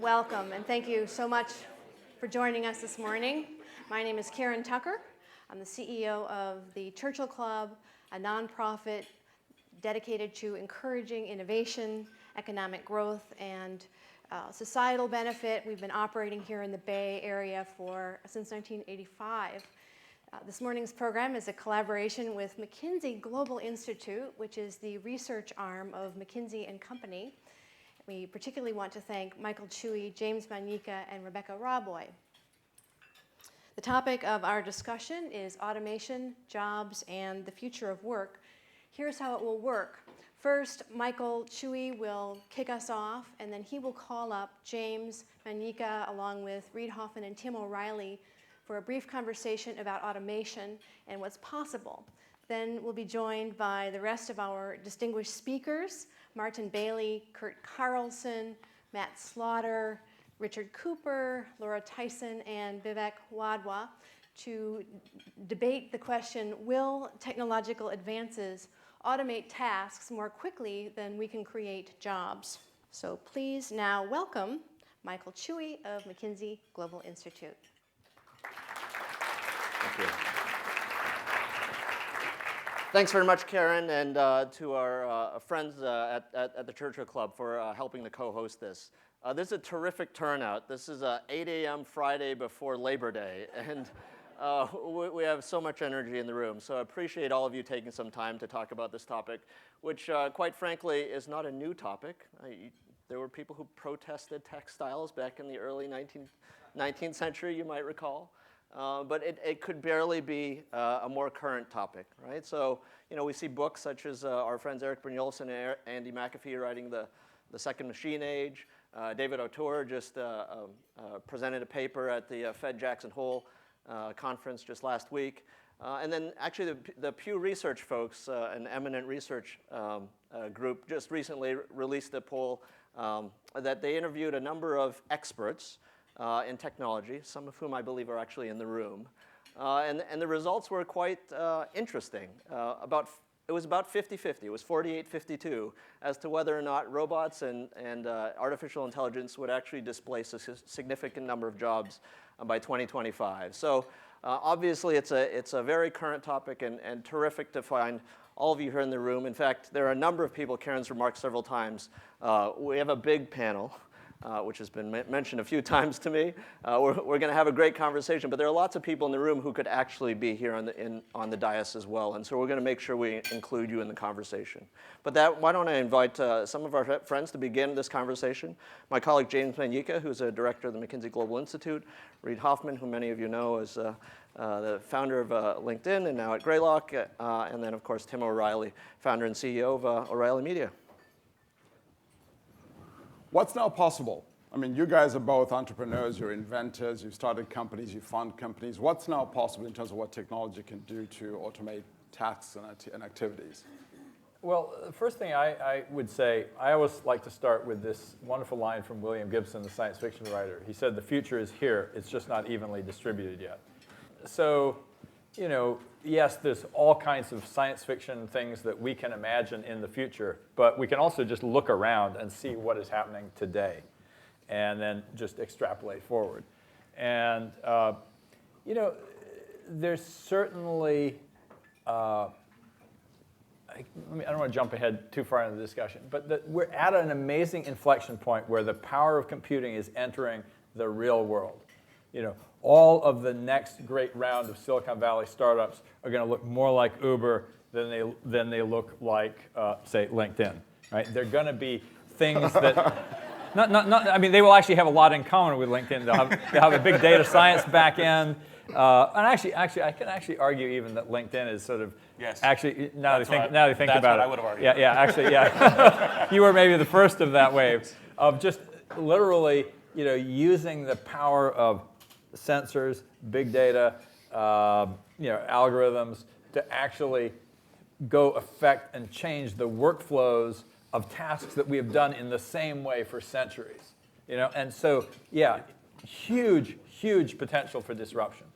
welcome, and thank you so much for joining us this morning. My name is Karen Tucker. I'm the CEO of the Churchill Club, a nonprofit dedicated to encouraging innovation, economic growth, and societal benefit. We've been operating here in the Bay Area since 1985. This morning's program is a collaboration with McKinsey Global Institute, which is the research arm of McKinsey&Company. We particularly want to thank Michael Chewy, James Manyika, and Rebecca Roboy. The topic of our discussion is automation, jobs, and the future of work. Here's how it will work. First, Michael Chewy will kick us off, and then he will call up James Manyika along with Reid Hoffman and Tim O'Reilly for a brief conversation about automation and what's possible. Then we'll be joined by the rest of our distinguished speakers, Martin Baily, Curt Carlson, Matt Slaughter, Richard Cooper, Laura Tyson, and Vivek Wadhwa to debate the question, will technological advances automate tasks more quickly than we can create jobs? So please now welcome Michael Chewy of McKinsey Global Institute. Thank you. Thanks very much, Karen, and to our friends at the Churchill Club for helping to co-host this. This is a terrific turnout. This is 8 a.m. Friday before Labor Day, and we have so much energy in the room. So I appreciate all of you taking some time to talk about this topic, which quite frankly is not a new topic. There were people who protested textiles back in the early 19th century, you might recall. But it could barely be a more current topic, right? So, we see books such as our friends Eric Brynjolfsson and Andy McAfee writing the Second Machine Age. David Autor just presented a paper at the Fed Jackson Hole conference just last week. And then actually the Pew Research folks, an eminent research group, just recently released a poll that they interviewed a number of experts in technology, some of whom I believe are actually in the room. And the results were quite interesting. It was about 50-50. It was 48-52 as to whether or not robots and artificial intelligence would actually displace a significant number of jobs by 2025. So obviously it's a very current topic and terrific to find all of you here in the room. In fact, there are a number of people, Karen's remarked several times, we have a big panel. Which has been mentioned a few times to me. We're going to have a great conversation, but there are lots of people in the room who could actually be here on the dais as well, and so we're going to make sure we include you in the conversation. But why don't I invite some of our friends to begin this conversation. My colleague James Manyika, who's a director of the McKinsey Global Institute, Reid Hoffman, who many of you know is the founder of LinkedIn and now at Greylock, and then of course Tim O'Reilly, founder and CEO of O'Reilly Media. What's now possible? I mean, you guys are both entrepreneurs, you're inventors, you've started companies, you fund companies. What's now possible in terms of what technology can do to automate tasks and activities? Well, the first thing I would say, I always like to start with this wonderful line from William Gibson, the science fiction writer. He said, the future is here, it's just not evenly distributed yet. So, yes, there's all kinds of science fiction things that we can imagine in the future, but we can also just look around and see what is happening today and then just extrapolate forward. And, there's certainly, I don't want to jump ahead too far into the discussion, but we're at an amazing inflection point where the power of computing is entering the real world. All of the next great round of Silicon Valley startups are going to look more like Uber than they look like, say, LinkedIn. Right? They're going to be things that, I mean, they will actually have a lot in common with LinkedIn. They'll have a big data science back end. And actually, I can actually argue even that LinkedIn is sort of actually now they think about it. That's what I would have argued. Yeah. You were maybe the first of that wave of just literally, using the power of sensors, big data, algorithms to actually go affect and change the workflows of tasks that we have done in the same way for centuries. And so, huge potential for disruption.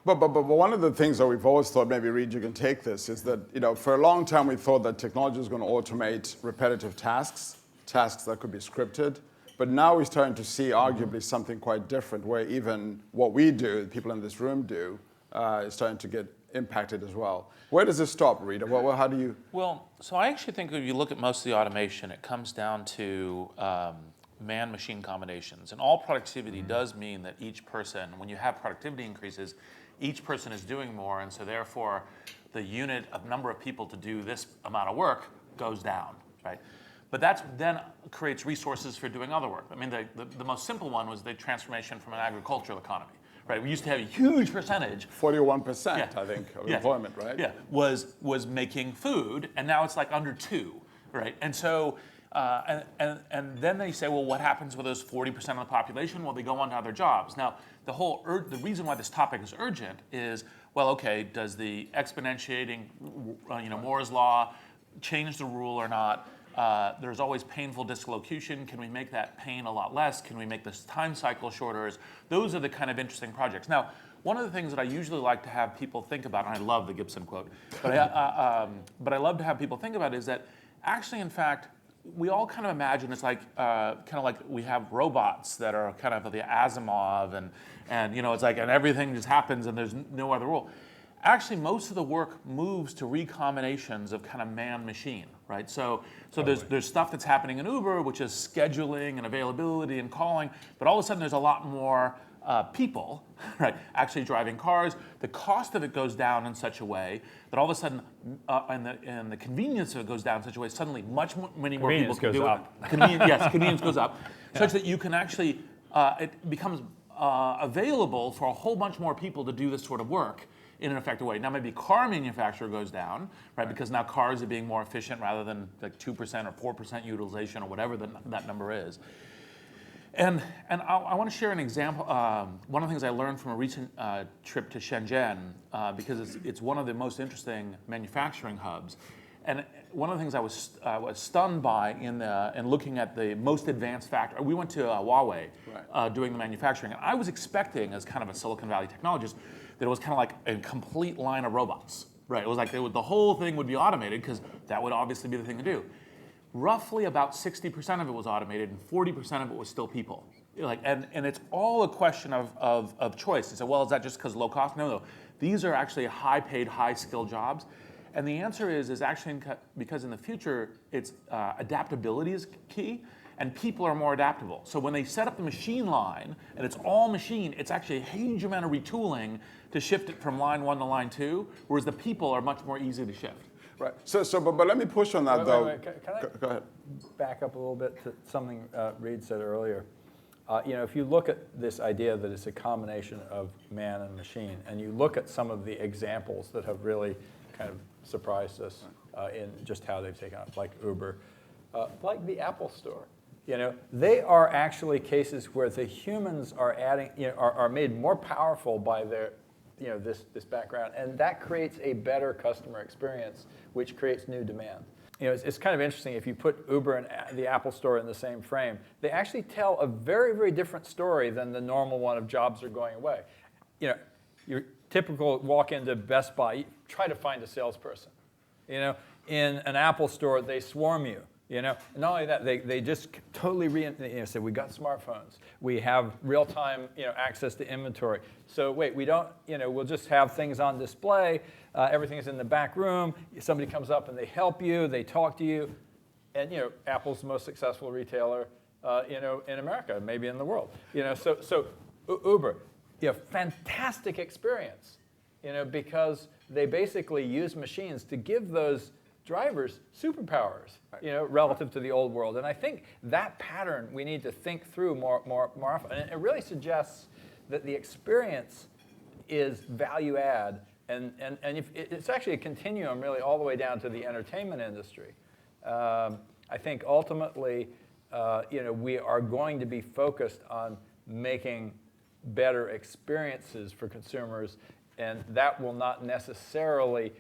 But one of the things that we've always thought, maybe Reid, you can take this, is that for a long time we thought that technology was going to automate repetitive tasks that could be scripted, But now we're starting to see arguably something quite different, where even what we do, people in this room do, is starting to get impacted as well. Where does this stop, Rita? How do you? Well, so I actually think if you look at most of the automation, it comes down to man-machine combinations. And all productivity does mean that each person, when you have productivity increases, each person is doing more, and so therefore the unit of number of people to do this amount of work goes down, right? But that then creates resources for doing other work. I mean, the most simple one was the transformation from an agricultural economy, right? We used to have a huge percentage. 41%, Yeah. I think, of Yeah. employment, right? Yeah, was making food, and now it's like under 2, right? And so, and then they say, well, what happens with those 40% of the population? Well, they go on to other jobs. Now, the reason why this topic is urgent is, well, okay, does the exponentiating, Moore's law change the rule or not? There's always painful dislocation. Can we make that pain a lot less? Can we make this time cycle shorter? Those are the kind of interesting projects. Now, one of the things that I usually like to have people think about, and I love the Gibson quote, but I love to have people think about is that actually, in fact, we all kind of imagine it's like kind of like we have robots that are kind of the Asimov, and it's like and everything just happens and there's no other rule. Actually, most of the work moves to recombinations of kind of man-machine, right? So there's stuff that's happening in Uber, which is scheduling and availability and calling, but all of a sudden there's a lot more people, right, actually driving cars. The cost of it goes down in such a way that all of a sudden, and the convenience of it goes down in such a way, suddenly many more people can do it. Convenience goes up, such that you can actually, it becomes available for a whole bunch more people to do this sort of work in an effective way. Now maybe car manufacturer goes down, right? Because now cars are being more efficient rather than like 2% or 4% utilization or whatever that number is. And I want to share an example. One of the things I learned from a recent trip to Shenzhen, because it's one of the most interesting manufacturing hubs. And one of the things I was stunned by in looking at the most advanced factory. We went to Huawei doing the manufacturing, and I was expecting, as kind of a Silicon Valley technologist, that it was kind of like a complete line of robots, right? It was like the whole thing would be automated because that would obviously be the thing to do. Roughly about 60% of it was automated and 40% of it was still people. And it's all a question of choice. You say, well, is that just because low cost? No. These are actually high-paid, high-skilled jobs. And the answer is actually because in the future, it's adaptability is key. And people are more adaptable. So when they set up the machine line, and it's all machine, it's actually a huge amount of retooling to shift it from line 1 to line 2, whereas the people are much more easy to shift. Right. But let me push on that, though. Wait. Can I go ahead. Back up a little bit to something Reed said earlier. If you look at this idea that it's a combination of man and machine, and you look at some of the examples that have really kind of surprised us in just how they've taken off, like Uber, like the Apple Store. They are actually cases where the humans are are made more powerful by their, this background, and that creates a better customer experience, which creates new demand. It's kind of interesting if you put Uber and the Apple Store in the same frame. They actually tell a very, very different story than the normal one of jobs are going away. Your typical walk into Best Buy, you try to find a salesperson. In an Apple Store, they swarm you. And not only that, they just totally say, we got smartphones. We have real-time access to inventory. So wait, we don't, we'll just have things on display. Everything's in the back room. Somebody comes up and they help you. They talk to you. And Apple's the most successful retailer, in America, maybe in the world. So Uber, fantastic experience, because they basically use machines to give those drivers superpowers, relative to the old world. And I think that pattern we need to think through more often. And it really suggests that the experience is value add, and if it's actually a continuum really all the way down to the entertainment industry. I think ultimately, we are going to be focused on making better experiences for consumers, and that will not necessarily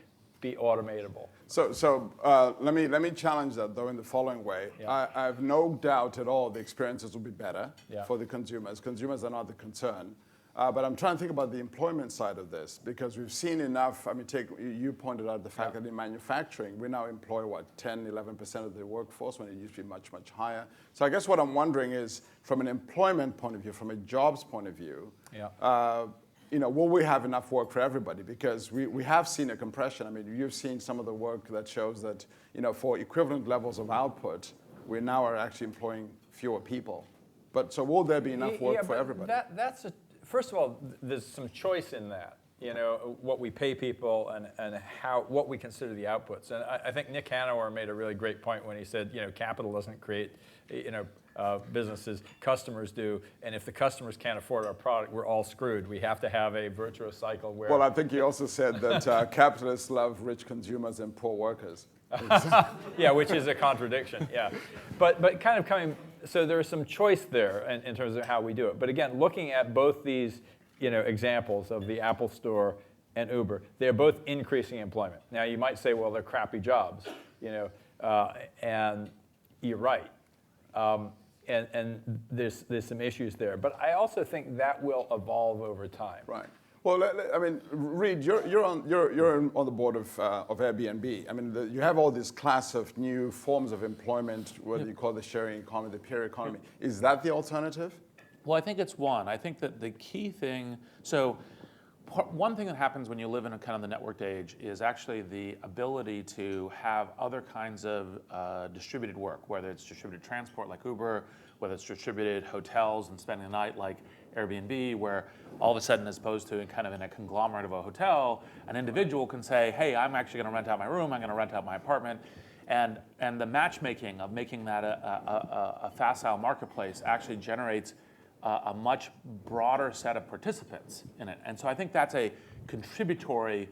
be automatable. So let me challenge that, though, in the following way. Yeah. I have no doubt at all the experiences will be better Yeah. for the consumers. Consumers are not the concern. But I'm trying to think about the employment side of this, because we've seen enough. I mean, you pointed out the fact that in manufacturing, we now employ, what, 10, 11% of the workforce, when it used to be much, much higher. So I guess what I'm wondering is, from an employment point of view, from a jobs point of view, will we have enough work for everybody? Because we have seen a compression. I mean, you've seen some of the work that shows that, for equivalent levels of output, we now are actually employing fewer people. But so will there be enough work for everybody? First of all, there's some choice in that, what we pay people and what we consider the outputs. And I think Nick Hanauer made a really great point when he said, capital doesn't create, businesses, customers do. And if the customers can't afford our product, we're all screwed. We have to have a virtuous cycle where... Well, I think he also said that capitalists love rich consumers and poor workers. Yeah, which is a contradiction, yeah. But kind of coming... So there's some choice there in terms of how we do it. But again, looking at both these examples of the Apple Store and Uber, they're both increasing employment. Now, you might say, well, they're crappy jobs, and you're right. And there's some issues there. But I also think that will evolve over time. Right. Well, I mean, Reed, you're on the board of Airbnb. I mean, you have all this class of new forms of employment, whether you call it the sharing economy, the peer economy. Is that the alternative? Well, I think it's one. I think that the key thing, one thing that happens when you live in a kind of the networked age is actually the ability to have other kinds of distributed work, whether it's distributed transport like Uber, whether it's distributed hotels and spending the night like Airbnb, where all of a sudden, as opposed to kind of in a conglomerate of a hotel, an individual can say, hey, I'm actually going to rent out my room, I'm going to rent out my apartment. And the matchmaking of making that a facile marketplace actually generates a much broader set of participants in it. And so I think that's a contributory,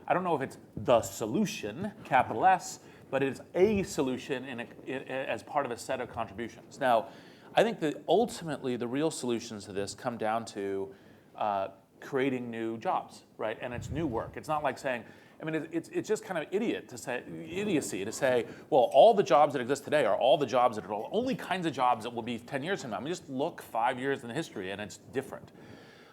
I don't know if it's the solution, capital S, but it's a solution as part of a set of contributions. Now, I think that ultimately the real solutions to this come down to creating new jobs, right? And it's new work. It's not like saying, I mean, it's just kind of idiocy to say, well, all the jobs that exist today are all the jobs that are only kinds of jobs that will be 10 years from now. I mean, just look 5 years in the history and it's different.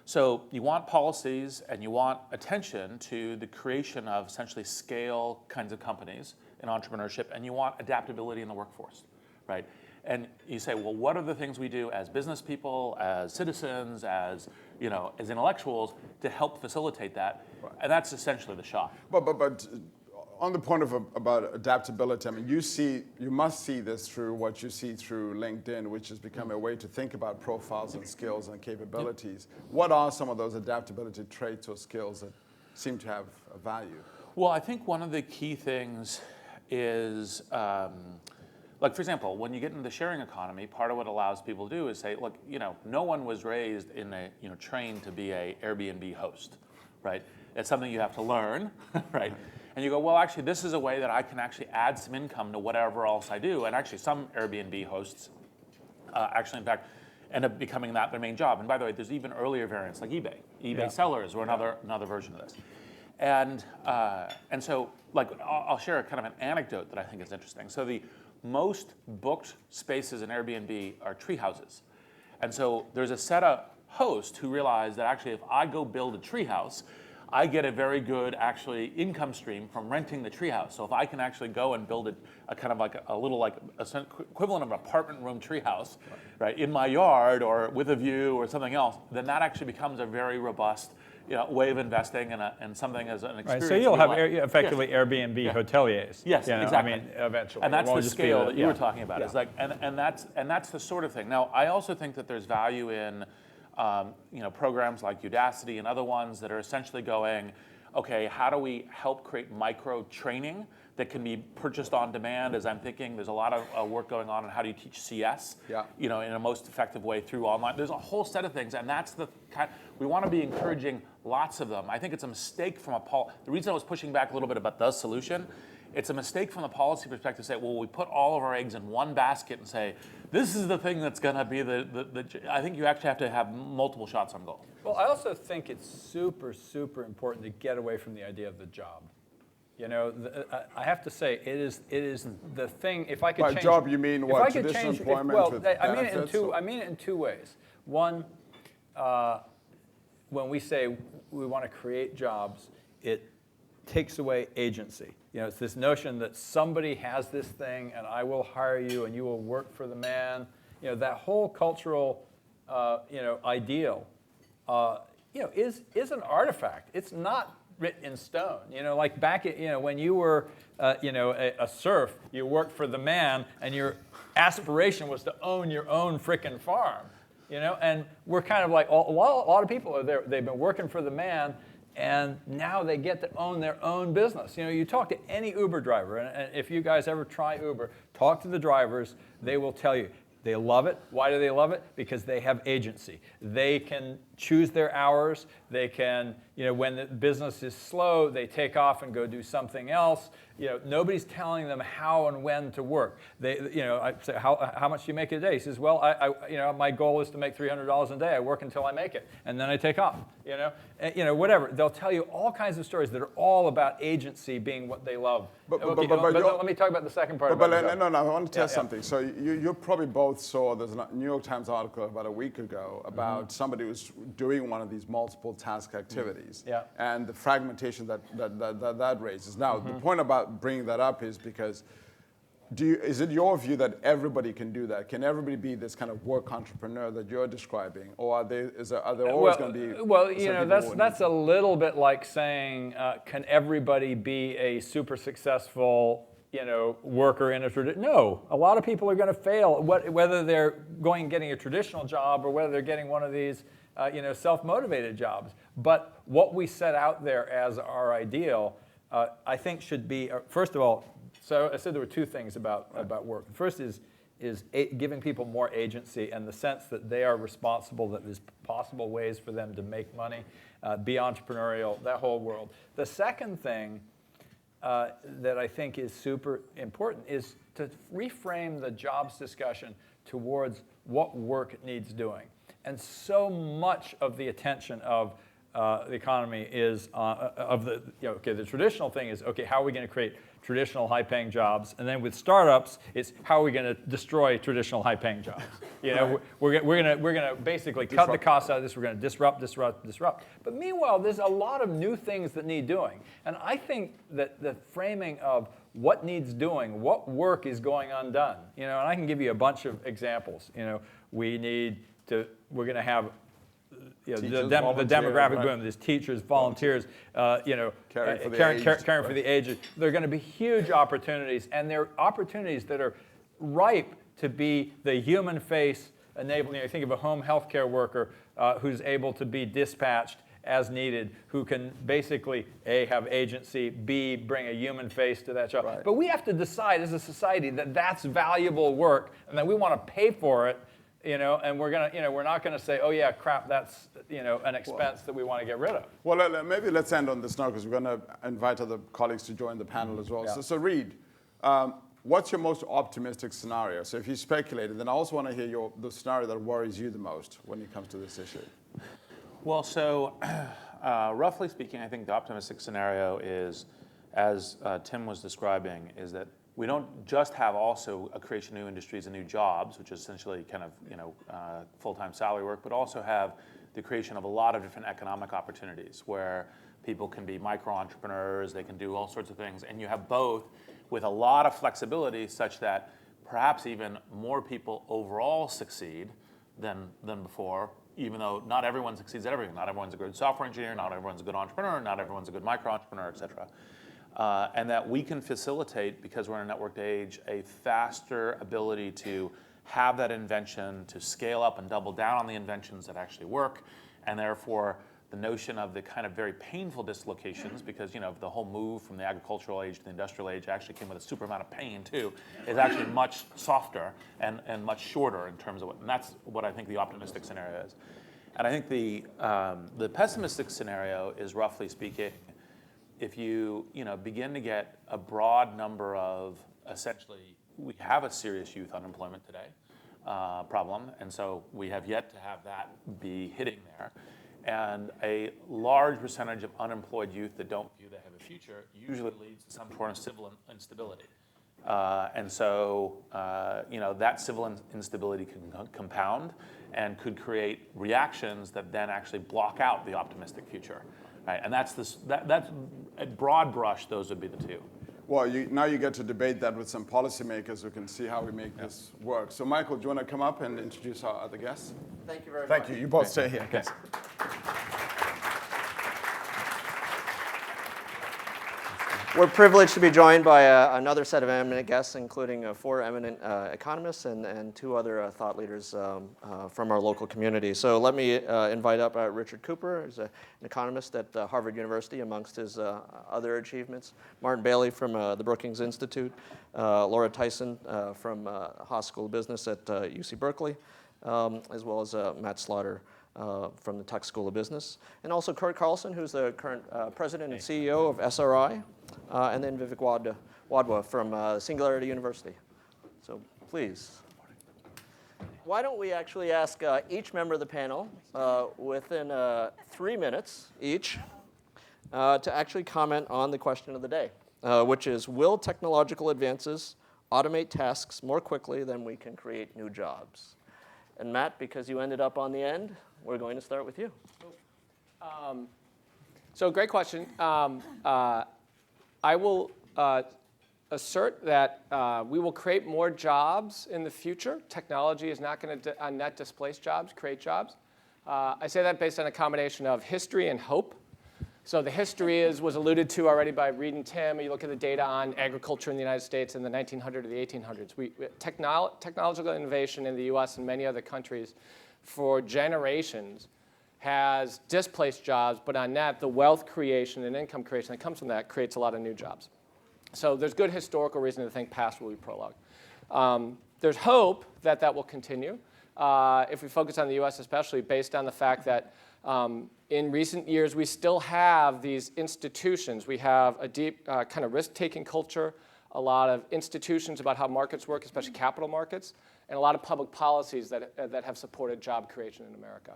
So you want policies and you want attention to the creation of essentially scale kinds of companies in entrepreneurship, and you want adaptability in the workforce, right? And you say, well, what are the things we do as business people, as citizens, as intellectuals to help facilitate that? Right. And that's essentially the shot. But on the point about adaptability, I mean, you must see this through what you see through LinkedIn, which has become a way to think about profiles and skills and capabilities. Yep. What are some of those adaptability traits or skills that seem to have a value? Well, I think one of the key things is, like, for example, when you get into the sharing economy, part of what allows people to do is say, look, no one was raised trained to be a Airbnb host, right? It's something you have to learn, right? And you go, well, actually, this is a way that I can actually add some income to whatever else I do. And actually, some Airbnb hosts actually, in fact, end up becoming that their main job. And by the way, there's even earlier variants like eBay. eBay sellers or another version of this. And so, like, I'll share a kind of an anecdote that I think is interesting. So the most booked spaces in Airbnb are tree houses. And so there's a set of hosts who realize that actually if I go build a tree house, I get a very good actually income stream from renting the treehouse. So if I can actually go and build a kind of like a little like equivalent of an apartment room treehouse, right, in my yard or with a view or something else, then that actually becomes a very robust way of investing and something as an experience. Right, so you'll have effectively Airbnb hoteliers. Yes, exactly. I mean, eventually. And that's the scale that you were talking about. Yeah. It's like, and that's the sort of thing. Now, I also think that there's value in programs like Udacity and other ones that are essentially going, okay, how do we help create micro training that can be purchased on demand? As I'm thinking, there's a lot of work going on how do you teach CS, in a most effective way through online. There's a whole set of things, and that's the kind. We want to be encouraging lots of them. I think it's a mistake from the reason I was pushing back a little bit about the solution. It's a mistake from the policy perspective to say, well, we put all of our eggs in one basket and say, this is the thing that's going to be I think you actually have to have multiple shots on goal. Well, I also think it's super, super important to get away from the idea of the job. I have to say, it is the thing. If I could by change job, you mean what? Traditional employment with benefits? I mean it in two ways. One, when we say we want to create jobs, it takes away agency. It's this notion that somebody has this thing and I will hire you and you will work for the man. That whole cultural ideal is an artifact. It's not written in stone. Like back at, when you were a serf, you worked for the man and your aspiration was to own your own frickin' farm. And we're kind of like, a lot of people are there, they've been working for the man, and now they get to own their own business. You talk to any Uber driver, and if you guys ever try Uber, talk to the drivers, they will tell you, they love it. Why do they love it? Because they have agency. They can choose their hours. They can, when the business is slow, they take off and go do something else. Nobody's telling them how and when to work. I say, how much do you make a day? He says, well, my goal is to make $300 a day. I work until I make it, and then I take off. Whatever. They'll tell you all kinds of stories that are all about agency being what they love. But let me talk about the second part. No, I want to tell something. So you probably both saw, there's a New York Times article about a week ago about somebody who's doing one of these multiple task activities, and the fragmentation that raises. Now, the point about bringing that up is because is it your view that everybody can do that? Can everybody be this kind of work entrepreneur that you're describing, or are there always going to be? Well, that's a little bit like saying, can everybody be a super successful worker in a tradition? No, a lot of people are going to fail, whether they're getting a traditional job or whether they're getting one of these, self-motivated jobs. But what we set out there as our ideal, I think should be, first of all, so I said there were two things about work. The first is giving people more agency and the sense that they are responsible, that there's possible ways for them to make money, be entrepreneurial, that whole world. The second thing that I think is super important is to reframe the jobs discussion towards what work needs doing. And so much of the attention of the economy is the traditional thing is, how are we going to create traditional high-paying jobs? And then with startups, it's how are we going to destroy traditional high-paying jobs? We're going to basically cut the costs out of this. We're going to disrupt. But meanwhile, there's a lot of new things that need doing. And I think that the framing of what needs doing, what work is going undone, and I can give you a bunch of examples. We're going to have the demographic boom. There's teachers, volunteers, caring for the aged. There are going to be huge opportunities, and they're opportunities that are ripe to be the human face enabling. Think of a home health care worker who's able to be dispatched as needed, who can basically A, have agency, B, bring a human face to that job. Right. But we have to decide as a society that that's valuable work and that we want to pay for it. And we're not gonna say, oh yeah, crap, that's an expense that we want to get rid of. Well, maybe let's end on this note because we're going to invite other colleagues to join the panel as well. Yeah. So Reed, what's your most optimistic scenario? So if you speculated, then I also want to hear the scenario that worries you the most when it comes to this issue. Well, so roughly speaking, I think the optimistic scenario is, as Tim was describing, is that we don't just have also a creation of new industries and new jobs, which is essentially kind of full-time salary work, but also have the creation of a lot of different economic opportunities where people can be micro-entrepreneurs, they can do all sorts of things, and you have both with a lot of flexibility such that perhaps even more people overall succeed than before, even though not everyone succeeds at everything. Not everyone's a good software engineer, not everyone's a good entrepreneur, not everyone's a good micro-entrepreneur, et cetera. And that we can facilitate, because we're in a networked age, a faster ability to have that invention, to scale up and double down on the inventions that actually work, and therefore the notion of the kind of very painful dislocations, because the whole move from the agricultural age to the industrial age actually came with a super amount of pain too, is actually much softer and much shorter in terms of and that's what I think the optimistic scenario is. And I think the pessimistic scenario is, roughly speaking, if you begin to get a broad number of, essentially, we have a serious youth unemployment today problem, and so we have yet to have that be hitting there. And a large percentage of unemployed youth that don't view they have a future usually leads to some sort of civil instability. And so, that civil instability can compound and could create reactions that then actually block out the optimistic future, right? And that's at broad brush, those would be the two. Well, now you get to debate that with some policymakers who can see how we make this work. So Michael, do you want to come up and introduce our other guests? Thank you very much. Thank you. You both stay here. Okay. We're privileged to be joined by another set of eminent guests, including 4 eminent economists and 2 other thought leaders from our local community. So let me invite up Richard Cooper, who's an economist at Harvard University, amongst his other achievements. Martin Baily from the Brookings Institute. Laura Tyson from Haas School of Business at UC Berkeley, as well as Matt Slaughter from the Tuck School of Business. And also Curt Carlson, who's the current president and CEO of SRI. And then Vivek Wadhwa from Singularity University. So please. Why don't we actually ask each member of the panel within 3 minutes each to actually comment on the question of the day, which is, will technological advances automate tasks more quickly than we can create new jobs? And Matt, because you ended up on the end, we're going to start with you. So great question. I will assert that we will create more jobs in the future. Technology is not going to net displace jobs, create jobs. I say that based on a combination of history and hope. So the history was alluded to already by Reed and Tim. You look at the data on agriculture in the United States in the 1900s or the 1800s. Technological innovation in the US and many other countries for generations has displaced jobs, but on net, the wealth creation and income creation that comes from that creates a lot of new jobs. So there's good historical reason to think past will be prologue. There's hope that that will continue. If we focus on the US especially, based on the fact that in recent years, we still have these institutions. We have a deep kind of risk-taking culture, a lot of institutions about how markets work, especially capital markets, and a lot of public policies that have supported job creation in America.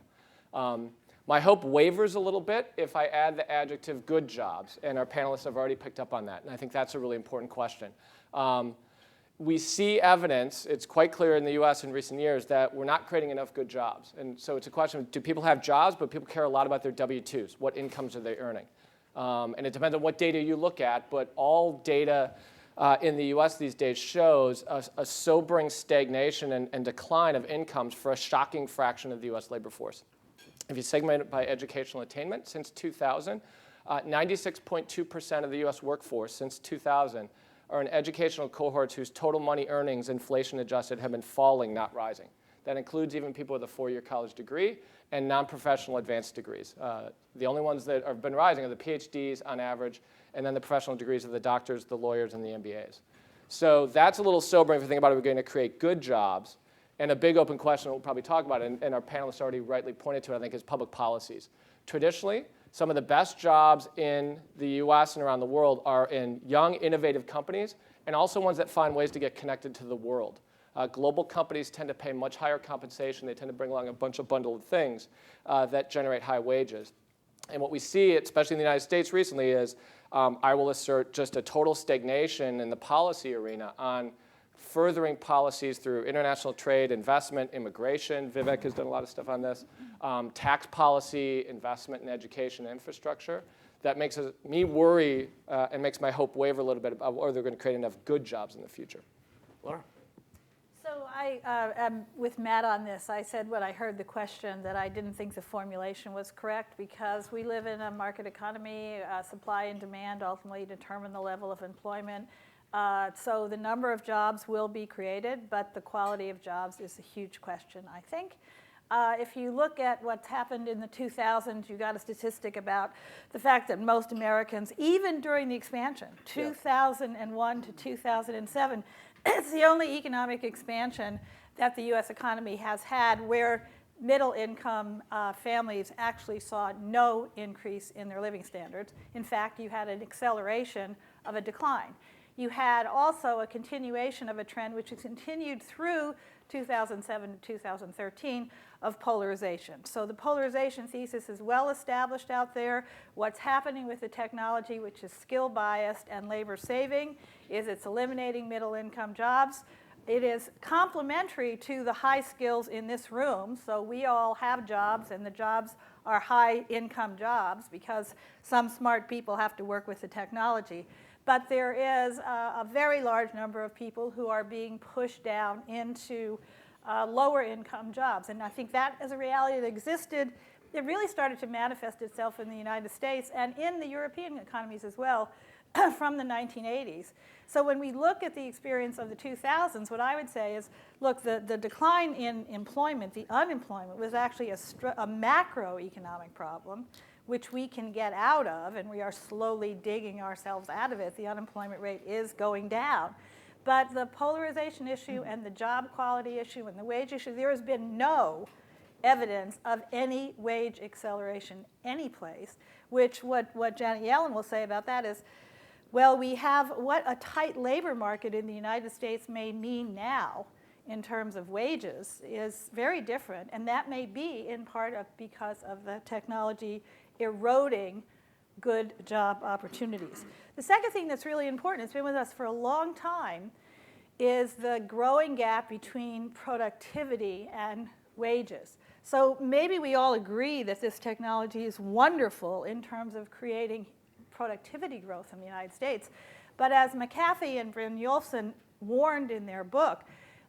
My hope wavers a little bit if I add the adjective good jobs, and our panelists have already picked up on that, and I think that's a really important question. We see evidence, it's quite clear in the US in recent years, that we're not creating enough good jobs. And so it's a question of, do people have jobs, but people care a lot about their W-2s? What incomes are they earning? And it depends on what data you look at, but all data in the US these days shows a sobering stagnation and decline of incomes for a shocking fraction of the US labor force. If you segment it by educational attainment, since 2000, 96.2% of the US workforce since 2000 are in educational cohorts whose total money earnings, inflation adjusted, have been falling, not rising. That includes even people with a 4-year college degree and non-professional advanced degrees. The only ones that have been rising are the PhDs on average, and then the professional degrees of the doctors, the lawyers, and the MBAs. So that's a little sobering if you think about it. We're going to create good jobs. And a big open question we'll probably talk about, and our panelists already rightly pointed to it, I think, is public policies. Traditionally, some of the best jobs in the US and around the world are in young, innovative companies, and also ones that find ways to get connected to the world. Global companies tend to pay much higher compensation. They tend to bring along a bundle of things that generate high wages. And what we see, especially in the United States recently, is I will assert just a total stagnation in the policy arena on furthering policies through international trade, investment, immigration. Vivek has done a lot of stuff on this. Tax policy, investment in education and infrastructure. That makes me worry and makes my hope waver a little bit about whether they're going to create enough good jobs in the future. Laura? So I am with Matt on this. I said when I heard the question that I didn't think the formulation was correct because we live in a market economy. Supply and demand ultimately determine the level of employment. So the number of jobs will be created, but the quality of jobs is a huge question, I think. If you look at what's happened in the 2000s, you got a statistic about the fact that most Americans, even during the expansion, 2001 to 2007, it's the only economic expansion that the US economy has had where middle income families actually saw no increase in their living standards. In fact, you had an acceleration of a decline. You had also a continuation of a trend which has continued through 2007 to 2013 of polarization. So the polarization thesis is well established out there. What's happening with the technology, which is skill biased and labor saving, is it's eliminating middle income jobs. It is complementary to the high skills in this room. So we all have jobs, and the jobs are high income jobs because some smart people have to work with the technology. But there is a very large number of people who are being pushed down into lower income jobs. And I think that is a reality that existed. It really started to manifest itself in the United States and in the European economies as well from the 1980s. So when we look at the experience of the 2000s, what I would say is, look, the decline in employment, the unemployment, was actually a macroeconomic problem, which we can get out of, and we are slowly digging ourselves out of it. The unemployment rate is going down. But the polarization issue and the job quality issue and the wage issue, there has been no evidence of any wage acceleration anyplace, which what Janet Yellen will say about that is, well, we have what a tight labor market in the United States may mean now in terms of wages is very different, and that may be in part because of the technology eroding good job opportunities. The second thing that's really important, it's been with us for a long time, is the growing gap between productivity and wages. So maybe we all agree that this technology is wonderful in terms of creating productivity growth in the United States. But as McAfee and Brynjolfsson warned in their book,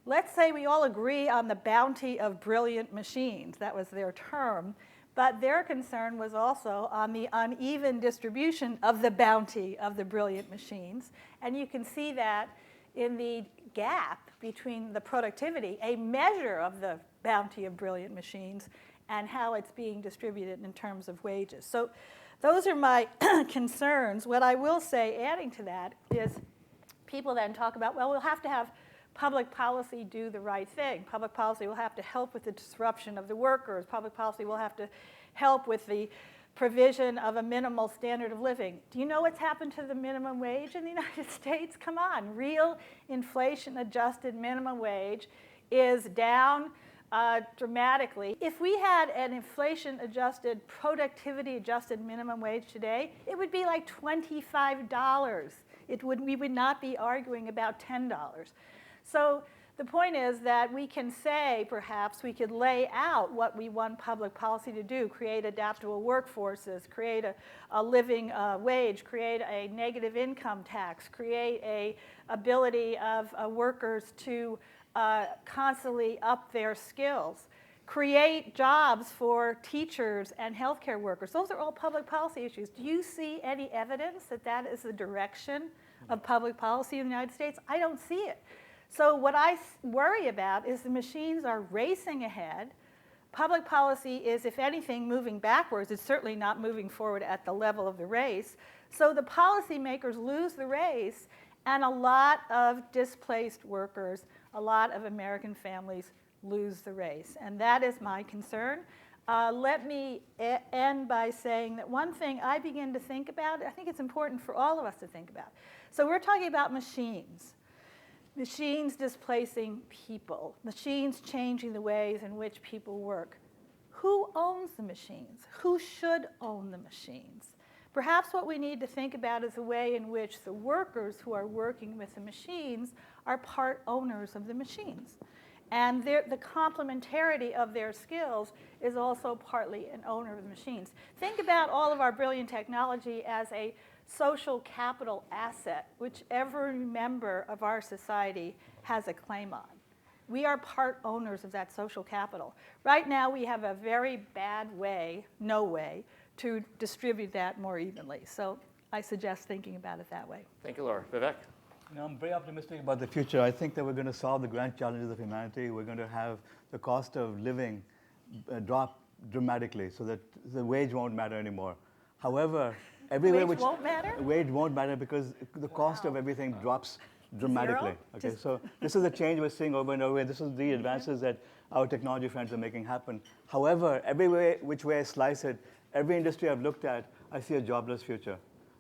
let's say we all agree on the bounty of brilliant machines. That was their term. But their concern was also on the uneven distribution of the bounty of the brilliant machines. And you can see that in the gap between the productivity, a measure of the bounty of brilliant machines, and how it's being distributed in terms of wages. So those are my concerns. What I will say, adding to that, is people then talk about, well, we'll have to have public policy do the right thing. Public policy will have to help with the disruption of the workers. Public policy will have to help with the provision of a minimal standard of living. Do you know what's happened to the minimum wage in the United States? Come on, real inflation-adjusted minimum wage is down dramatically. If we had an inflation-adjusted, productivity-adjusted minimum wage today, it would be like $25. We would not be arguing about $10. So the point is that we can say, perhaps, we could lay out what we want public policy to do, create adaptable workforces, create a living wage, create a negative income tax, create a ability of workers to constantly up their skills, create jobs for teachers and healthcare workers. Those are all public policy issues. Do you see any evidence that that is the direction of public policy in the United States? I don't see it. So what I worry about is the machines are racing ahead. Public policy is, if anything, moving backwards. It's certainly not moving forward at the level of the race. So the policymakers lose the race, and a lot of displaced workers, a lot of American families lose the race. And that is my concern. Let me end by saying that one thing I begin to think about, I think it's important for all of us to think about. So we're talking about machines. Machines displacing people, machines changing the ways in which people work. Who owns the machines? Who should own the machines? Perhaps what we need to think about is the way in which the workers who are working with the machines are part owners of the machines. And the complementarity of their skills is also partly an owner of the machines. Think about all of our brilliant technology as a social capital asset, which every member of our society has a claim on. We are part owners of that social capital. Right now, we have a very bad way, no way, to distribute that more evenly. So I suggest thinking about it that way. Thank you, Laura. Vivek? I'm very optimistic about the future. I think that we're going to solve the grand challenges of humanity. We're going to have the cost of living drop dramatically so that the wage won't matter anymore. However, everywhere Wage won't matter? Wage won't matter because the cost of everything drops dramatically. Zero? Okay, so this is the change we're seeing over and over. This is the advances that our technology friends are making happen. However, every way, which way I slice it, every industry I've looked at, I see a jobless future.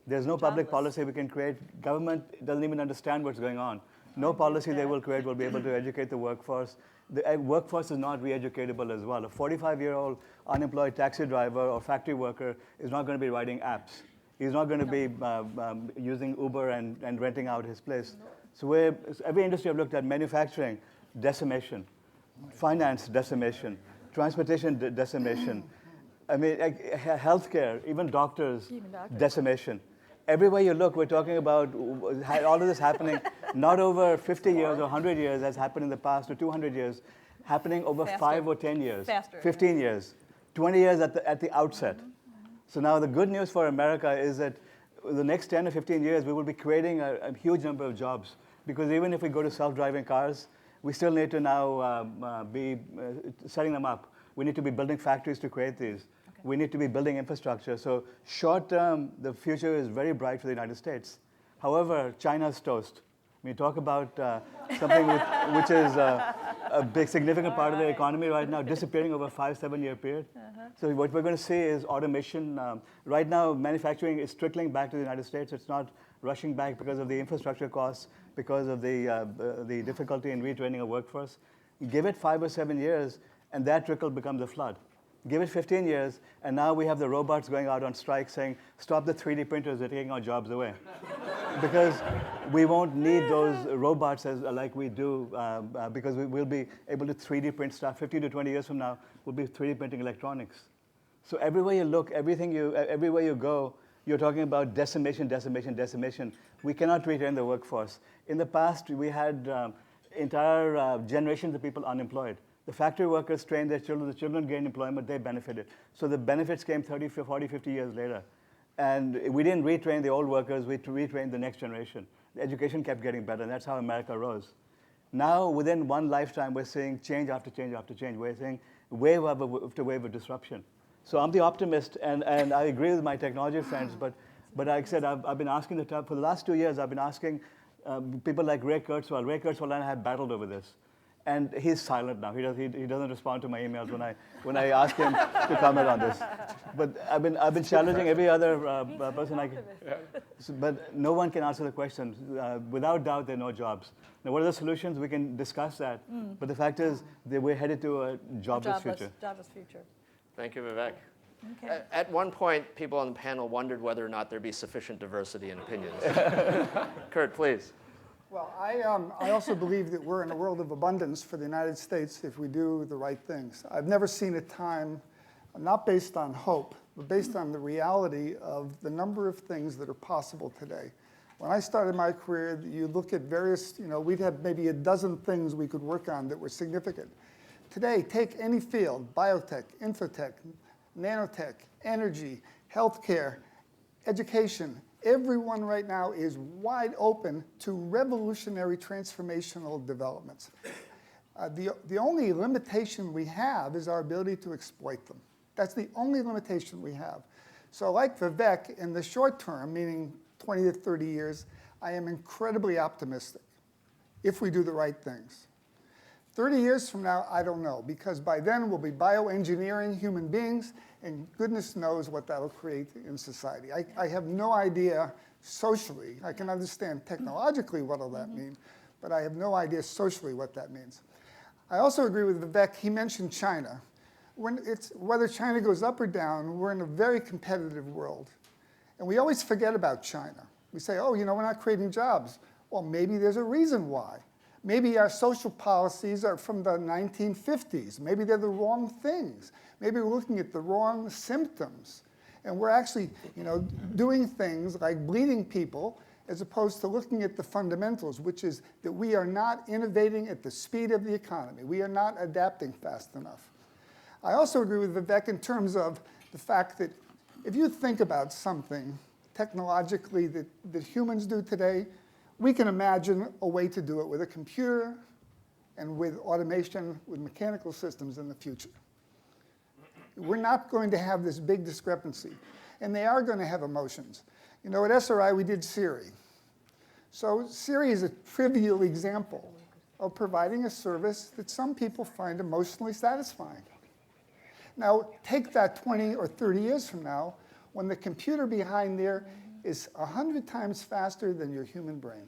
There's no public policy we can create. Government doesn't even understand what's going on. No policy they will create will be able to educate the workforce, The workforce is not re-educatable as well. A 45-year-old unemployed taxi driver or factory worker is not going to be writing apps. He's not going to be using Uber and renting out his place. So every industry I've looked at, manufacturing, decimation. Finance, decimation. Transportation, decimation. I mean, healthcare, even doctors, decimation. Everywhere you look, we're talking about all of this happening not over 50 years or 100 years as happened in the past, or 200 years, happening over 5 or 10 years, 15 years, 20 years at the outset. So now the good news for America is that the next 10 or 15 years, we will be creating a huge number of jobs. Because even if we go to self-driving cars, we still need to now be setting them up. We need to be building factories to create these. We need to be building infrastructure. So short term, the future is very bright for the United States. However, China's toast. When you talk about something which is a big, significant part of the economy right now, disappearing over a 5-7 year period. So what we're going to see is automation. Right now, manufacturing is trickling back to the United States. It's not rushing back because of the infrastructure costs, because of the difficulty in retraining a workforce. Give it 5 or 7 years, and that trickle becomes a flood. Give it 15 years, and now we have the robots going out on strike saying, stop the 3D printers, they're taking our jobs away. Because we won't need those robots like we do, because we will be able to 3D print stuff. 15 to 20 years from now, we'll be 3D printing electronics. So everywhere you look, everywhere you go, you're talking about decimation, decimation, decimation. We cannot retrain the workforce. In the past, we had entire generations of people unemployed. The factory workers trained their children, the children gained employment, they benefited. So the benefits came 30, 40, 50 years later. And we didn't retrain the old workers, we retrained the next generation. The education kept getting better, and that's how America rose. Now, within one lifetime, we're seeing change after change after change. We're seeing wave after wave of disruption. So I'm the optimist, and I agree with my technology friends, but like I said, I've been asking for the last 2 years, I've been asking people like Ray Kurzweil. Ray Kurzweil and I have battled over this. And he's silent now. He doesn't respond to my emails when I ask him to comment on this. But I've been challenging every other person I can. But no one can answer the question. Without doubt, there are no jobs. Now, what are the solutions? We can discuss that. But the fact is that we're headed to a jobless future. Jobless future. Thank you, Vivek. Okay. At one point, people on the panel wondered whether or not there'd be sufficient diversity in opinions. Curt, please. Well, I also believe that we're in a world of abundance for the United States if we do the right things. I've never seen a time, not based on hope, but based on the reality of the number of things that are possible today. When I started my career, you look at various, we'd have maybe a dozen things we could work on that were significant. Today, take any field, biotech, infotech, nanotech, energy, healthcare, education. Everyone right now is wide open to revolutionary transformational developments. The only limitation we have is our ability to exploit them. That's the only limitation we have. So like Vivek, in the short term, meaning 20 to 30 years, I am incredibly optimistic if we do the right things. 30 years from now, I don't know, because by then we'll be bioengineering human beings, and goodness knows what that'll create in society. I have no idea socially. I can understand technologically what will that mean, but I have no idea socially what that means. I also agree with Vivek. He mentioned China. Whether China goes up or down, we're in a very competitive world. And we always forget about China. We say, oh, we're not creating jobs. Well, maybe there's a reason why. Maybe our social policies are from the 1950s. Maybe they're the wrong things. Maybe we're looking at the wrong symptoms. And we're actually doing things like bleeding people as opposed to looking at the fundamentals, which is that we are not innovating at the speed of the economy. We are not adapting fast enough. I also agree with Vivek in terms of the fact that if you think about something technologically that humans do today, we can imagine a way to do it with a computer and with automation, with mechanical systems in the future. We're not going to have this big discrepancy. And they are going to have emotions. At SRI, we did Siri. So Siri is a trivial example of providing a service that some people find emotionally satisfying. Now, take that 20 or 30 years from now, when the computer behind there is 100 times faster than your human brain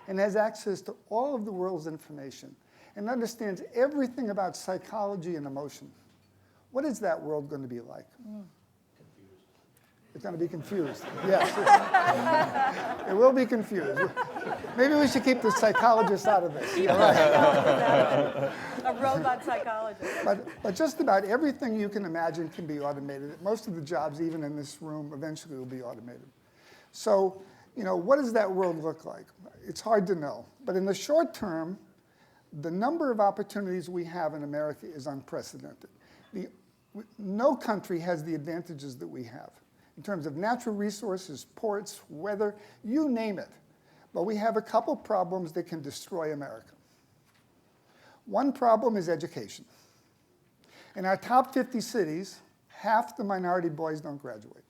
and has access to all of the world's information and understands everything about psychology and emotion, what is that world going to be like? It's going to be confused. Yes. It will be confused. Maybe we should keep the psychologists out of this. Yeah, right. A robot psychologist. But just about everything you can imagine can be automated. Most of the jobs, even in this room, eventually will be automated. So, what does that world look like? It's hard to know. But in the short term, the number of opportunities we have in America is unprecedented. No country has the advantages that we have in terms of natural resources, ports, weather, you name it. But we have a couple problems that can destroy America. One problem is education. In our top 50 cities, half the minority boys don't graduate.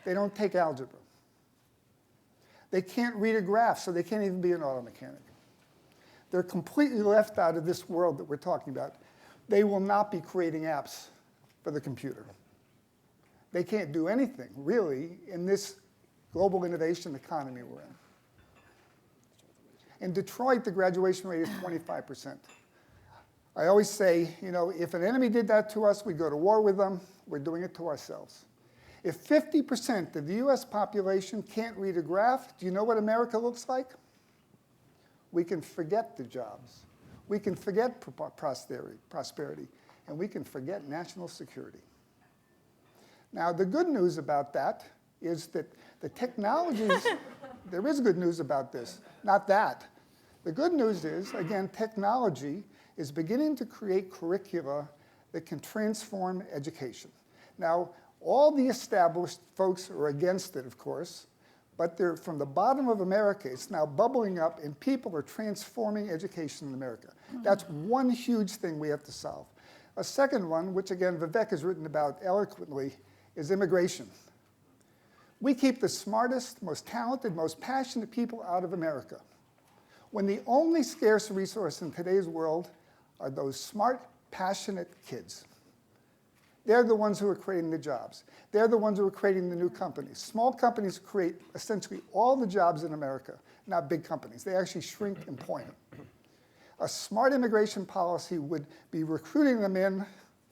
They don't take algebra. They can't read a graph, so they can't even be an auto mechanic. They're completely left out of this world that we're talking about. They will not be creating apps for the computer. They can't do anything, really, in this global innovation economy we're in. In Detroit, the graduation rate is 25%. I always say, if an enemy did that to us, we'd go to war with them. We're doing it to ourselves. If 50% of the US population can't read a graph, do you know what America looks like? We can forget the jobs. We can forget prosperity, and we can forget national security. Now, the good news about that is that the technologies, there is good news about this, not that. The good news is, again, technology is beginning to create curricula that can transform education. Now, all the established folks are against it, of course, but they're from the bottom of America. It's now bubbling up, and people are transforming education in America. That's one huge thing we have to solve. A second one, which again Vivek has written about eloquently, is immigration. We keep the smartest, most talented, most passionate people out of America, when the only scarce resource in today's world are those smart, passionate kids. They're the ones who are creating the jobs. They're the ones who are creating the new companies. Small companies create essentially all the jobs in America, not big companies. They actually shrink employment. A smart immigration policy would be recruiting them in,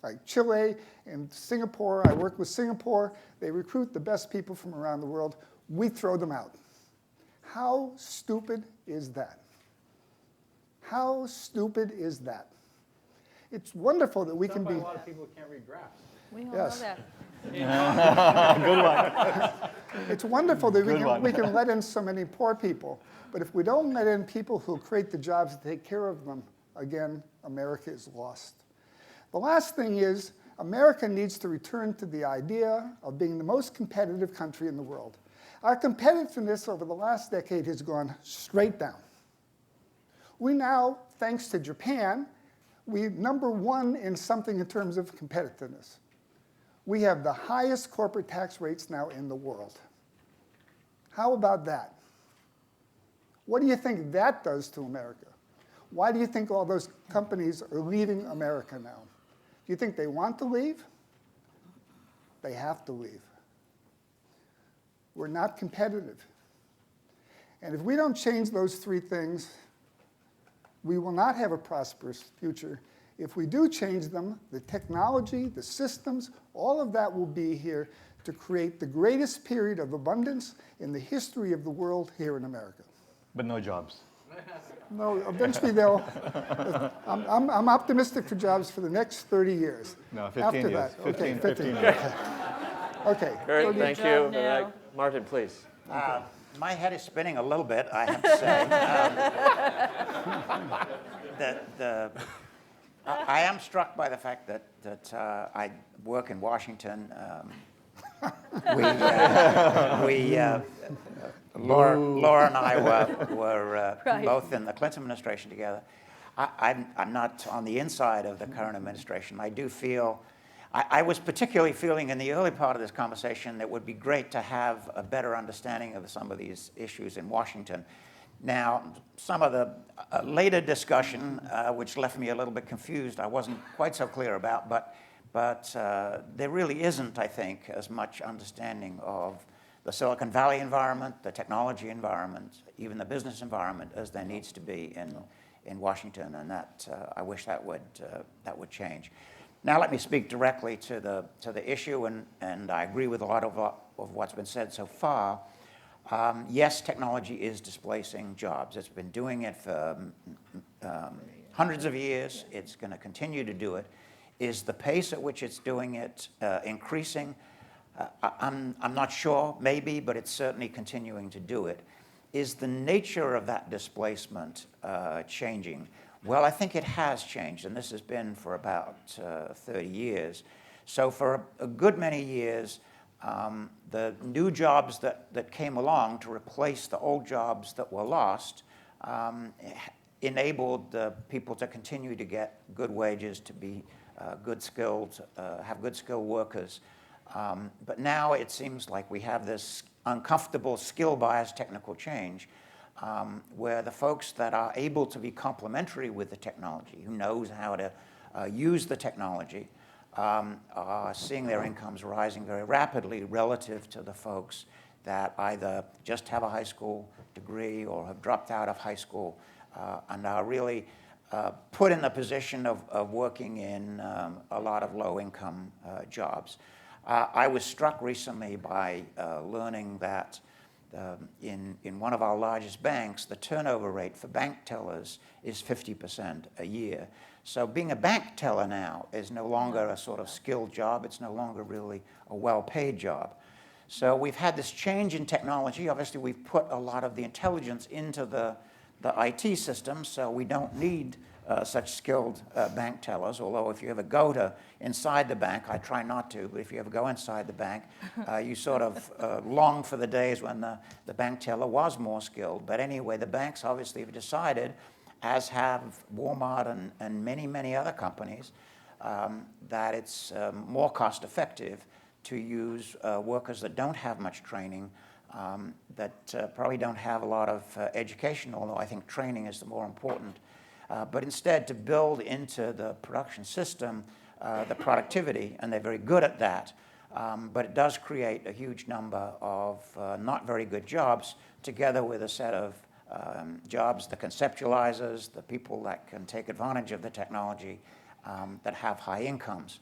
like Chile and Singapore. I work with Singapore. They recruit the best people from around the world. We throw them out. How stupid is that? How stupid is that? It's wonderful that we can be. A lot of people who can't read graphs. We all Yes. know that. Good one. It's wonderful that we can let in so many poor people. But if we don't let in people who create the jobs to take care of them, again, America is lost. The last thing is, America needs to return to the idea of being the most competitive country in the world. Our competitiveness over the last decade has gone straight down. We now, thanks to Japan, we're #1 in something in terms of competitiveness. We have the highest corporate tax rates now in the world. How about that? What do you think that does to America? Why do you think all those companies are leaving America now? Do you think they want to leave? They have to leave. We're not competitive. And if we don't change those three things, we will not have a prosperous future. If we do change them, the technology, the systems, all of that will be here to create the greatest period of abundance in the history of the world here in America. But no jobs. No, eventually they'll. I'm optimistic for jobs for the next 30 years. No, 15 After years. that, 15 okay, years. Okay. Great, Good thank you. job Vivek. now. Martin, please. My head is spinning a little bit, I have to say. I am struck by the fact that I work in Washington. Laura and I were Right. both in the Clinton administration together. I'm not on the inside of the current administration. I do feel, I was particularly feeling in the early part of this conversation that it would be great to have a better understanding of some of these issues in Washington. Now, some of the later discussion, which left me a little bit confused, I wasn't quite so clear about, but there really isn't, I think, as much understanding of the Silicon Valley environment, the technology environment, even the business environment, as there needs to be in Washington, and that I wish that would change. Now let me speak directly to the issue, and I agree with a lot of what's been said so far. Yes, technology is displacing jobs. It's been doing it for hundreds of years. It's going to continue to do it. Is the pace at which it's doing it increasing? I'm not sure, maybe, but it's certainly continuing to do it. Is the nature of that displacement changing? Well, I think it has changed, and this has been for about 30 years. So for a good many years, the new jobs that came along to replace the old jobs that were lost enabled people to continue to get good wages, to be good skilled, have good skilled workers. But now it seems like we have this uncomfortable skill-biased technical change where the folks that are able to be complementary with the technology, who knows how to use the technology, are seeing their incomes rising very rapidly relative to the folks that either just have a high school degree or have dropped out of high school and are really put in the position of working in a lot of low-income jobs. I was struck recently by learning that in one of our largest banks, the turnover rate for bank tellers is 50% a year. So being a bank teller now is no longer a sort of skilled job. It's no longer really a well-paid job. So we've had this change in technology. Obviously, we've put a lot of the intelligence into the IT system, so we don't need such skilled bank tellers, although if you ever go inside the bank, I try not to, but if you ever go inside the bank, you sort of long for the days when the bank teller was more skilled. But anyway, the banks obviously have decided, as have Walmart and many, many other companies, that it's more cost effective to use workers that don't have much training, that probably don't have a lot of education, although I think training is the more important. But instead to build into the production system the productivity, and they're very good at that. But it does create a huge number of not very good jobs, together with a set of jobs, the conceptualizers, the people that can take advantage of the technology that have high incomes.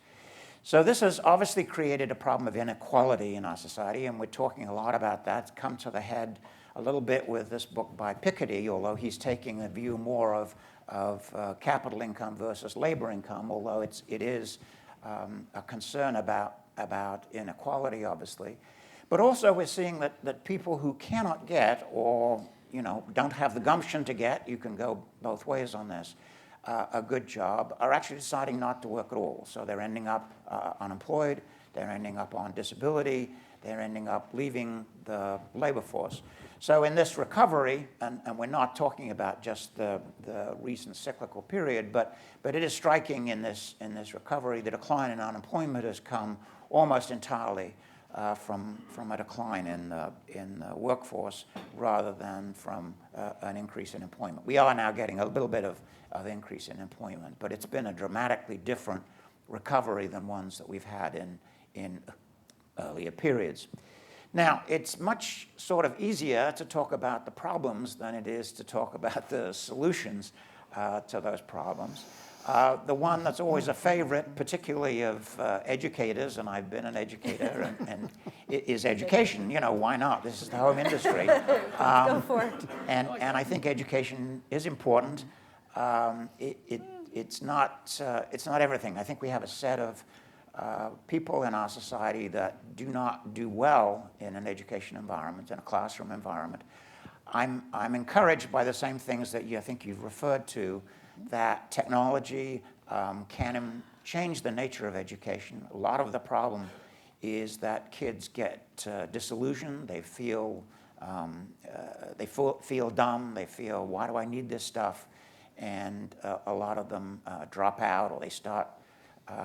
So this has obviously created a problem of inequality in our society, and we're talking a lot about that. It's come to the head a little bit with this book by Piketty, although he's taking a view more of capital income versus labor income, although it is a concern about inequality, obviously. But also we're seeing that people who cannot get, or don't have the gumption to get, you can go both ways on this, a good job, are actually deciding not to work at all. So they're ending up unemployed, they're ending up on disability, they're ending up leaving the labor force. So in this recovery, and we're not talking about just the recent cyclical period, but it is striking in this recovery, the decline in unemployment has come almost entirely from a decline in the workforce rather than from an increase in employment. We are now getting a little bit of increase in employment, but it's been a dramatically different recovery than ones that we've had in earlier periods. Now, it's much sort of easier to talk about the problems than it is to talk about the solutions to those problems. The one that's always a favorite, particularly of educators, and I've been an educator, and is education. Why not? This is the home industry. Go for it. And I think education is important. It's not everything. I think we have a set of people in our society that do not do well in an education environment, in a classroom environment. I'm encouraged by the same things that I think you've referred to, that technology can change the nature of education. A lot of the problem is that kids get disillusioned. They feel dumb. They feel, why do I need this stuff? And a lot of them drop out, or they start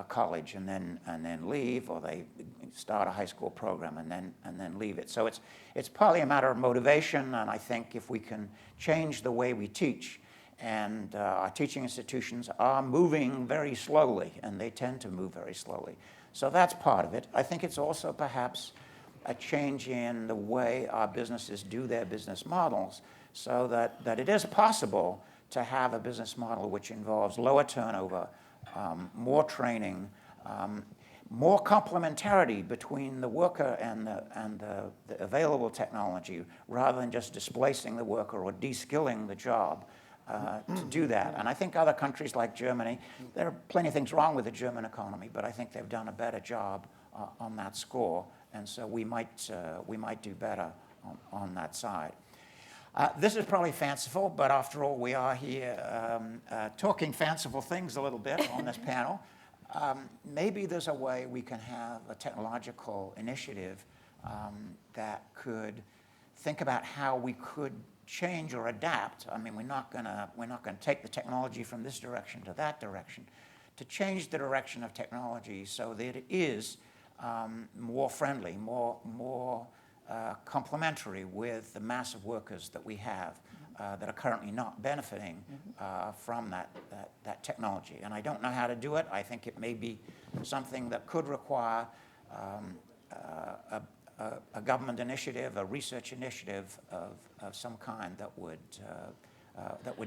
college and then leave, or they start a high school program and then leave it. So it's partly a matter of motivation, and I think if we can change the way we teach, and our teaching institutions are moving very slowly, and they tend to move very slowly. So that's part of it. I think it's also perhaps a change in the way our businesses do their business models, so that it is possible to have a business model which involves lower turnover, more training, more complementarity between the worker and the available technology, rather than just displacing the worker or de-skilling the job to do that. And I think other countries like Germany, there are plenty of things wrong with the German economy, but I think they've done a better job on that score, and so we might do better on that side. This is probably fanciful, but after all, we are here talking fanciful things a little bit on this panel. Maybe there's a way we can have a technological initiative that could think about how we could change or adapt. I mean, we're not going to take the technology from this direction to that direction, to change the direction of technology so that it is more friendly, more complementary with the mass of workers that we have that are currently not benefiting from that technology. And I don't know how to do it. I think it may be something that could require a government initiative, a research initiative of some kind that would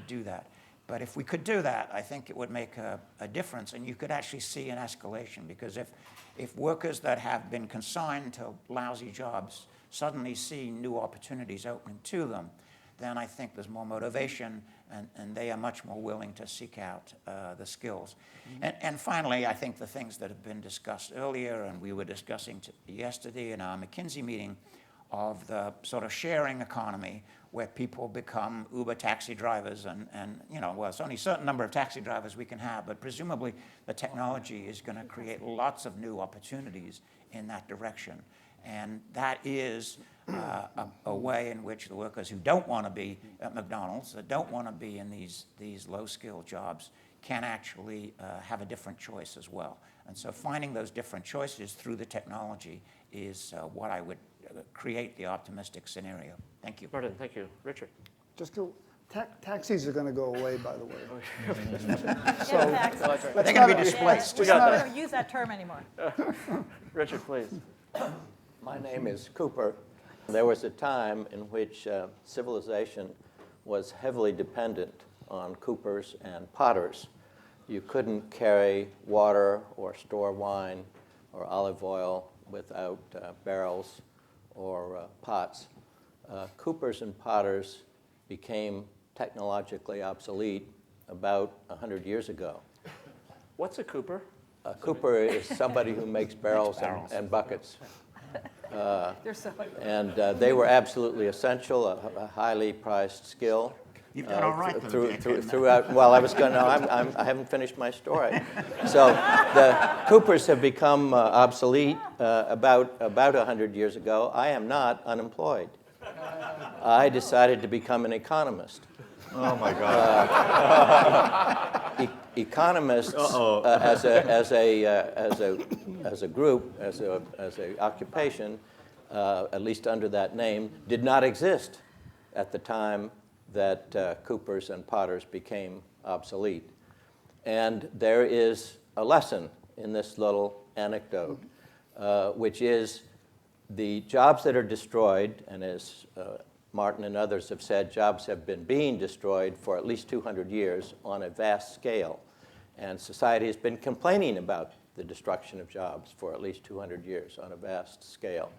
do that. But if we could do that, I think it would make a difference, and you could actually see an escalation, because if workers that have been consigned to lousy jobs suddenly see new opportunities open to them, then I think there's more motivation, and they are much more willing to seek out the skills. And finally, I think the things that have been discussed earlier, and we were discussing yesterday in our McKinsey meeting, of the sort of sharing economy where people become Uber taxi drivers, and well, it's only a certain number of taxi drivers we can have, but presumably the technology is going to create lots of new opportunities in that direction. And that is a way in which the workers who don't want to be at McDonald's, that don't want to be in these low-skill jobs, can actually have a different choice as well. And so finding those different choices through the technology is what I would create the optimistic scenario. Thank you. Martin, thank you. Richard. Taxis are going to go away, by the way. They're going to be displaced. We don't use that term anymore. Richard, please. My name is Cooper. There was a time in which civilization was heavily dependent on coopers and potters. You couldn't carry water or store wine or olive oil without barrels or pots. Coopers and potters became technologically obsolete about 100 years ago. What's a cooper? A cooper is somebody who makes barrels and buckets. And they were absolutely essential, a highly priced skill. You've done all right. Throughout. Well, I haven't finished my story. So the coopers have become obsolete about 100 years ago. I am not unemployed. I decided to become an economist. Oh my God! Economists, as a group, as a occupation, at least under that name, did not exist at the time that coopers and potters became obsolete. And there is a lesson in this little anecdote, which is the jobs that are destroyed, and as Martin and others have said, jobs have been being destroyed for at least 200 years on a vast scale. And society has been complaining about the destruction of jobs for at least 200 years on a vast scale.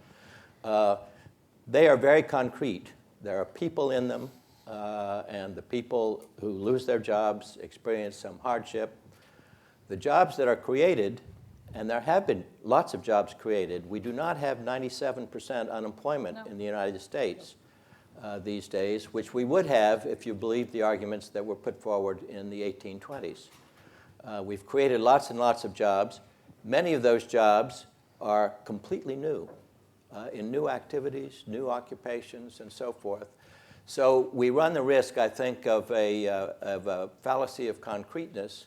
They are very concrete. There are people in them, and the people who lose their jobs experience some hardship. The jobs that are created, and there have been lots of jobs created, we do not have 97% unemployment in the United States these days, which we would have if you believed the arguments that were put forward in the 1820s. We've created lots and lots of jobs. Many of those jobs are completely new, in new activities, new occupations, and so forth. So we run the risk, I think, of a fallacy of concreteness,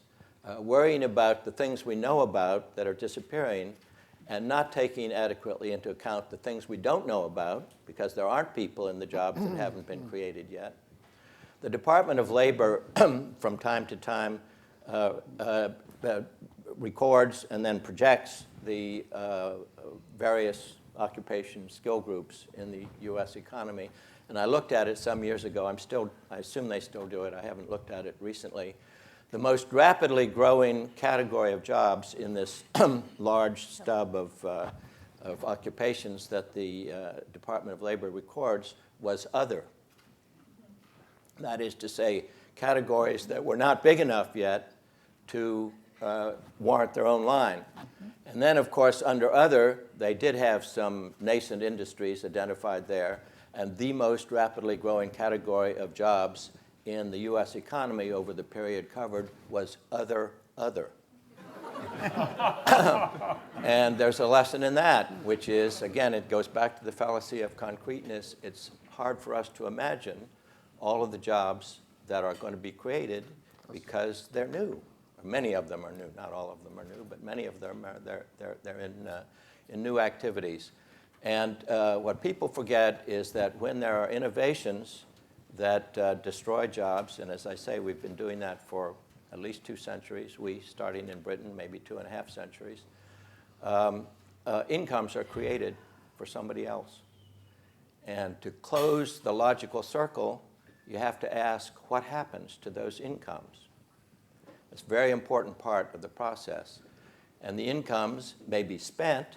worrying about the things we know about that are disappearing, and not taking adequately into account the things we don't know about, because there aren't people in the jobs that haven't been created yet. The Department of Labor, from time to time, records and then projects the various occupation skill groups in the U.S. economy. And I looked at it some years ago. I assume they still do it. I haven't looked at it recently. The most rapidly growing category of jobs in this large stub of occupations that the Department of Labor records was other. That is to say, categories that were not big enough yet to warrant their own line. And then, of course, under other, they did have some nascent industries identified there. And the most rapidly growing category of jobs in the U.S. economy over the period covered was other. And there's a lesson in that, which is, again, it goes back to the fallacy of concreteness. It's hard for us to imagine all of the jobs that are going to be created because they're new. Many of them are new. Not all of them are new, but many of them are they're in new activities. And what people forget is that when there are innovations that destroy jobs, and as I say, we've been doing that for at least 2 centuries, we starting in Britain, maybe 2.5 centuries, incomes are created for somebody else. And to close the logical circle, you have to ask what happens to those incomes. It's a very important part of the process. And the incomes may be spent,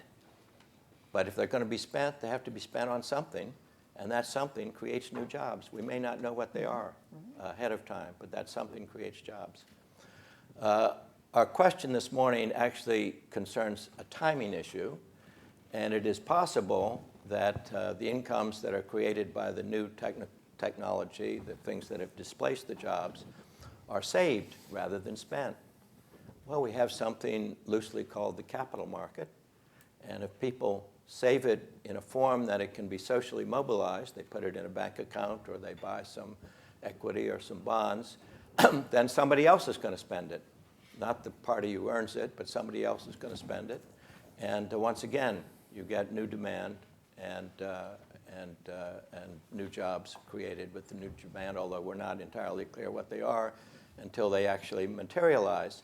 but if they're going to be spent, they have to be spent on something, and that something creates new jobs. We may not know what they are ahead of time, but that something creates jobs. Our question this morning actually concerns a timing issue, and it is possible that the incomes that are created by the new technology, the things that have displaced the jobs, are saved rather than spent. Well, we have something loosely called the capital market, and if people save it in a form that it can be socially mobilized, they put it in a bank account or they buy some equity or some bonds, then somebody else is going to spend it. Not the party who earns it, but somebody else is going to spend it. And once again, you get new demand and new jobs created with the new demand, although we're not entirely clear what they are until they actually materialize.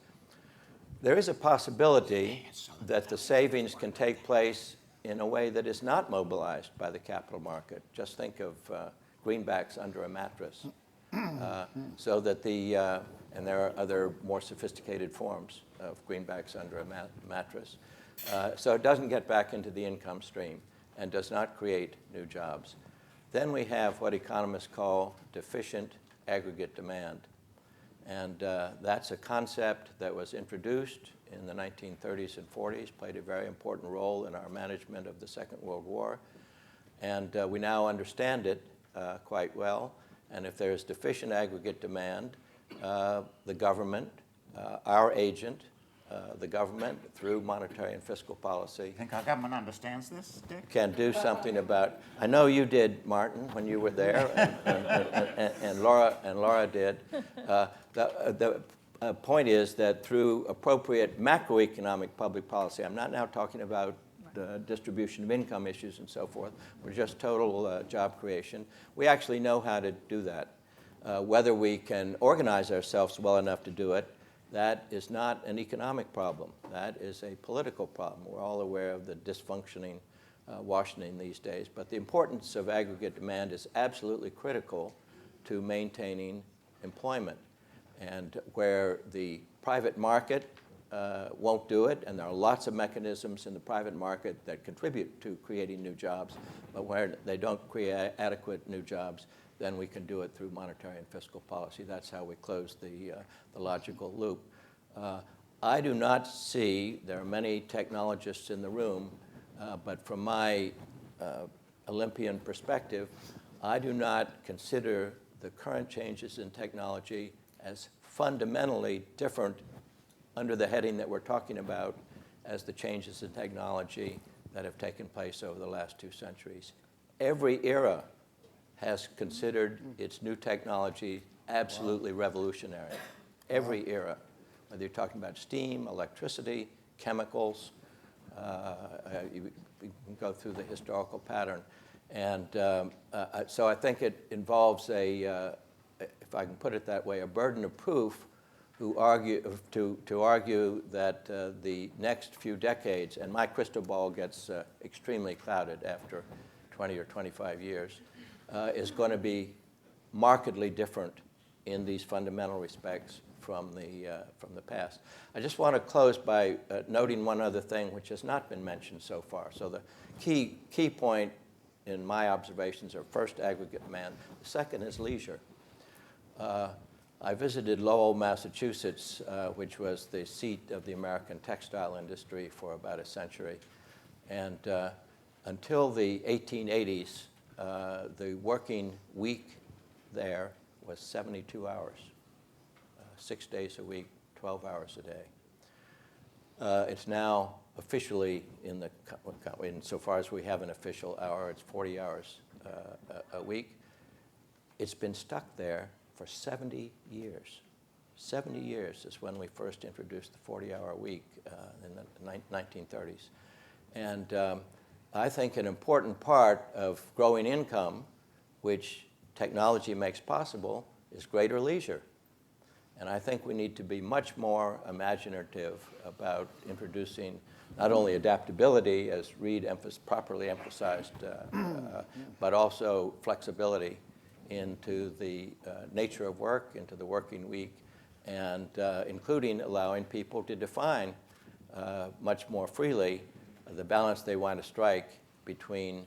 There is a possibility that the savings can take place in a way that is not mobilized by the capital market. Just think of greenbacks under a mattress. So that and there are other more sophisticated forms of greenbacks under a mattress. So it doesn't get back into the income stream and does not create new jobs. Then we have what economists call deficient aggregate demand. And that's a concept that was introduced in the 1930s and 40s, played a very important role in our management of the Second World War. And we now understand it quite well. And if there's deficient aggregate demand, the government, our agent, the government, through monetary and fiscal policy. You think our government understands this, Dick? Can do something about. I know you did, Martin, when you were there, and Laura did. The point is that through appropriate macroeconomic public policy, I'm not now talking about the distribution of income issues and so forth, or just total job creation. We actually know how to do that. Whether we can organize ourselves well enough to do it, that is not an economic problem. That is a political problem. We're all aware of the dysfunctioning Washington these days. But the importance of aggregate demand is absolutely critical to maintaining employment. And where the private market won't do it, and there are lots of mechanisms in the private market that contribute to creating new jobs, but where they don't create adequate new jobs, then we can do it through monetary and fiscal policy. That's how we close the logical loop. I do not see, there are many technologists in the room, but from my Olympian perspective, I do not consider the current changes in technology as fundamentally different under the heading that we're talking about as the changes in technology that have taken place over the last 2 centuries. Every era has considered its new technology absolutely revolutionary. Every era, whether you're talking about steam, electricity, chemicals, you can go through the historical pattern. And so I think it involves a, if I can put it that way, a burden of proof to argue that the next few decades, and my crystal ball gets extremely clouded after 20 or 25 years, is going to be markedly different in these fundamental respects from the past. I just want to close by noting one other thing which has not been mentioned so far. So the key point in my observations are first aggregate demand. The second is leisure. I visited Lowell, Massachusetts, which was the seat of the American textile industry for about a century. And until the 1880s, the working week there was 72 hours, 6 days a week, 12 hours a day. It's now officially, insofar as we have an official hour, it's 40 hours a week. It's been stuck there for 70 years. 70 years is when we first introduced the 40-hour week in the 1930s. And I think an important part of growing income, which technology makes possible, is greater leisure. And I think we need to be much more imaginative about introducing not only adaptability, as Reed properly emphasized, but also flexibility into the nature of work, into the working week, and including allowing people to define much more freely the balance they want to strike between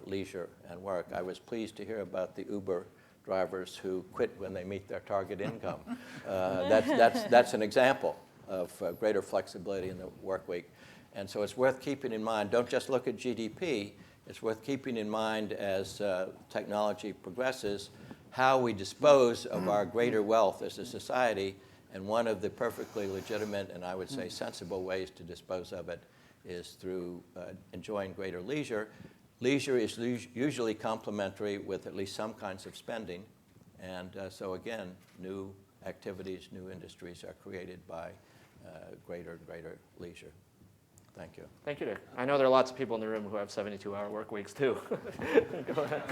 leisure and work. I was pleased to hear about the Uber drivers who quit when they meet their target income. That's an example of greater flexibility in the work week. And so it's worth keeping in mind, don't just look at GDP, it's worth keeping in mind as technology progresses how we dispose of our greater wealth as a society. And one of the perfectly legitimate and I would say sensible ways to dispose of it is through enjoying greater leisure. Leisure is usually complementary with at least some kinds of spending. And so again, new activities, new industries are created by greater leisure. Thank you. Thank you, Dick. I know there are lots of people in the room who have 72-hour work weeks, too. Go ahead.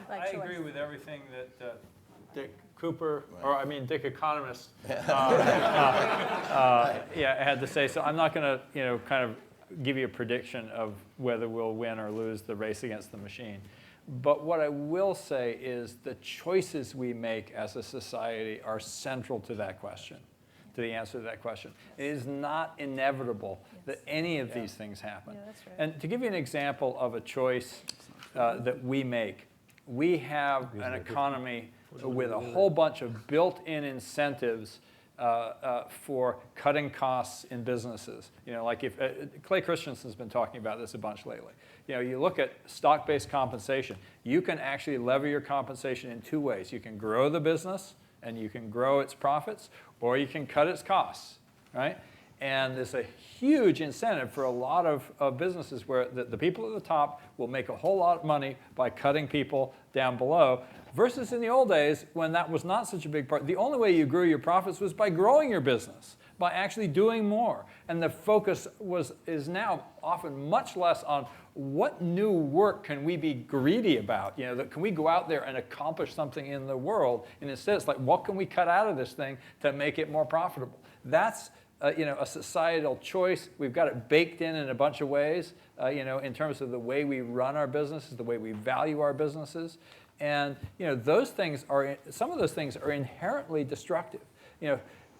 So I agree with everything that Dick Cooper, or I mean Dick Economist, had to say. So I'm not going to, kind of give you a prediction of whether we'll win or lose the race against the machine. But what I will say is the choices we make as a society are central to that question, to the answer to that question. It is not inevitable that any of these things happen. Yeah, that's right. And to give you an example of a choice that we make, we have an economy with a whole bunch of built-in incentives for cutting costs in businesses. Like if Clay Christensen's been talking about this a bunch lately. You look at stock-based compensation. You can actually lever your compensation in two ways. You can grow the business and you can grow its profits, or you can cut its costs, right? And there's a huge incentive for a lot of businesses where the people at the top will make a whole lot of money by cutting people down below, versus in the old days when that was not such a big part. The only way you grew your profits was by growing your business, by actually doing more. And the focus is now often much less on what new work can we be greedy about? Can we go out there and accomplish something in the world? And instead it's like, what can we cut out of this thing to make it more profitable? That's a societal choice. We've got it baked in a bunch of ways, in terms of the way we run our businesses, the way we value our businesses. And those things some of those things are inherently destructive.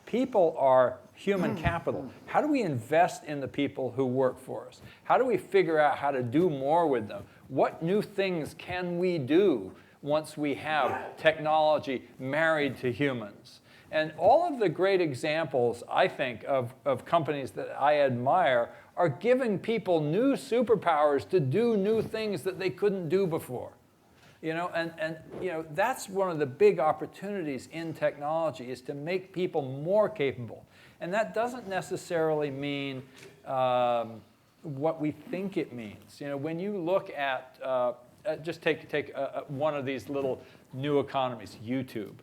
People are human capital. How do we invest in the people who work for us? How do we figure out how to do more with them? What new things can we do once we have technology married to humans? And all of the great examples, I think, of companies that I admire are giving people new superpowers to do new things that they couldn't do before. That's one of the big opportunities in technology, is to make people more capable. And that doesn't necessarily mean what we think it means. When you look at, just take one of these little new economies, YouTube.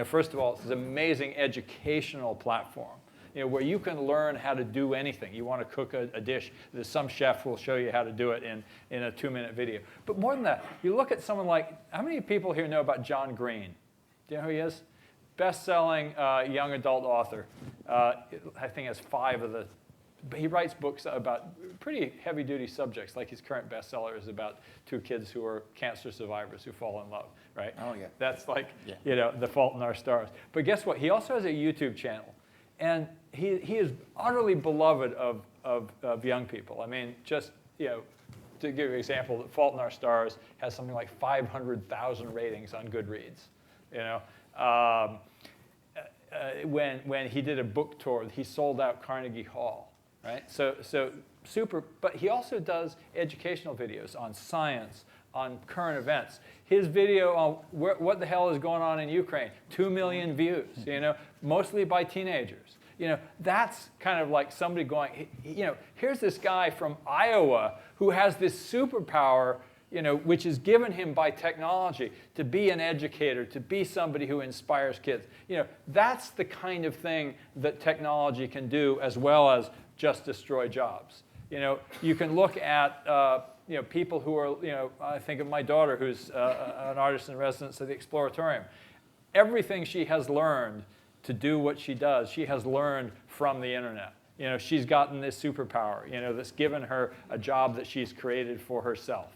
First of all, it's an amazing educational platform, where you can learn how to do anything. You want to cook a dish, some chef will show you how to do it in a 2-minute video. But more than that, you look at someone like, how many people here know about John Green? Do you know who he is? Best-selling young adult author. I think has 5 of the he writes books about pretty heavy-duty subjects, like his current bestseller is about 2 kids who are cancer survivors who fall in love, right? Oh, yeah. That's like, The Fault in Our Stars. But guess what? He also has a YouTube channel. And he is utterly beloved of young people. I mean, just, to give you an example, The Fault in Our Stars has something like 500,000 ratings on Goodreads, when he did a book tour, he sold out Carnegie Hall, right? So super, but he also does educational videos on science, on current events. His video on what the hell is going on in Ukraine, 2 million views, mostly by teenagers. That's kind of like somebody going, here's this guy from Iowa who has this superpower, which is given him by technology to be an educator, to be somebody who inspires kids. That's the kind of thing that technology can do as well as just destroy jobs. You can look at people who are, I think of my daughter who's an artist in residence at the Exploratorium. Everything she has learned to do what she does, she has learned from the internet. She's gotten this superpower, that's given her a job that she's created for herself.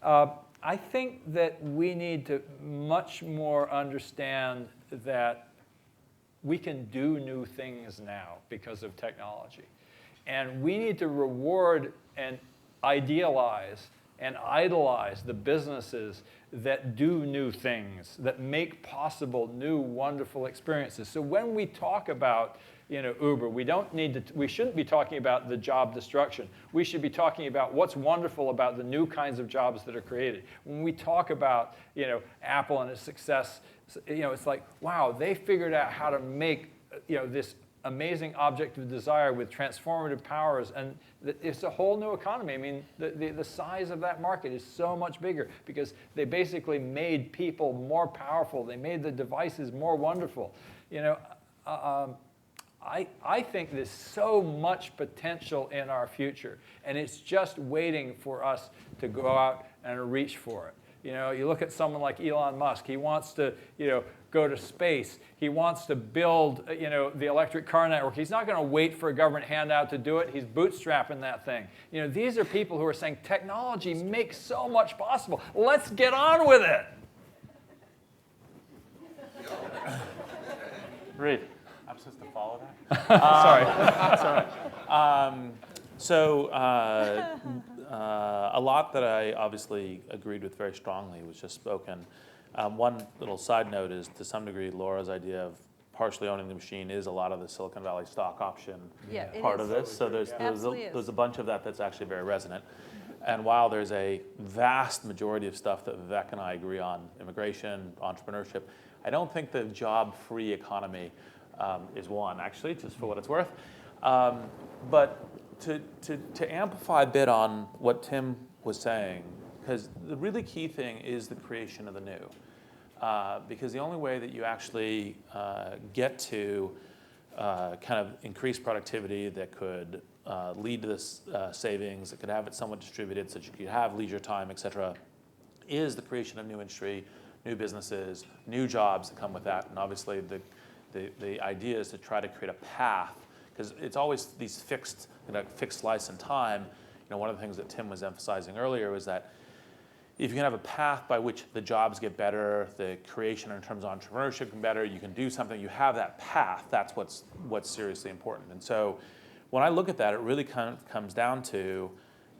I think that we need to much more understand that we can do new things now because of technology. And we need to reward and idealize and idolize the businesses that do new things, that make possible new, wonderful experiences. So when we talk about Uber, we shouldn't be talking about the job destruction. We should be talking about what's wonderful about the new kinds of jobs that are created. When we talk about Apple and its success, it's like, wow, they figured out how to make this amazing object of desire with transformative powers, and it's a whole new economy. I mean, the size of that market is so much bigger because they basically made people more powerful. They made the devices more wonderful. I think there's so much potential in our future, and it's just waiting for us to go out and reach for it. You look at someone like Elon Musk. He wants to, go to space. He wants to build, the electric car network. He's not going to wait for a government handout to do it. He's bootstrapping that thing. These are people who are saying technology makes so much possible. Let's get on with it. Read. I'm supposed to follow that? Sorry. A lot that I obviously agreed with very strongly was just spoken. One little side note is, to some degree, Laura's idea of partially owning the machine is a lot of the Silicon Valley stock option part of this. So there's a bunch of that that's actually very resonant. And while there's a vast majority of stuff that Vivek and I agree on, immigration, entrepreneurship, I don't think the job-free economy is one, actually, just for what it's worth. But to amplify a bit on what Tim was saying, because the really key thing is the creation of the new. Because the only way that you actually get to kind of increase productivity that could lead to this savings, that could have it somewhat distributed so that you could have leisure time, et cetera, is the creation of new industry, new businesses, new jobs that come with that. And obviously the idea is to try to create a path, because it's always these fixed slice in time. One of the things that Tim was emphasizing earlier was that if you can have a path by which the jobs get better, the creation in terms of entrepreneurship get better, you can do something, you have that path, that's what's seriously important. And so when I look at that, it really kind of comes down to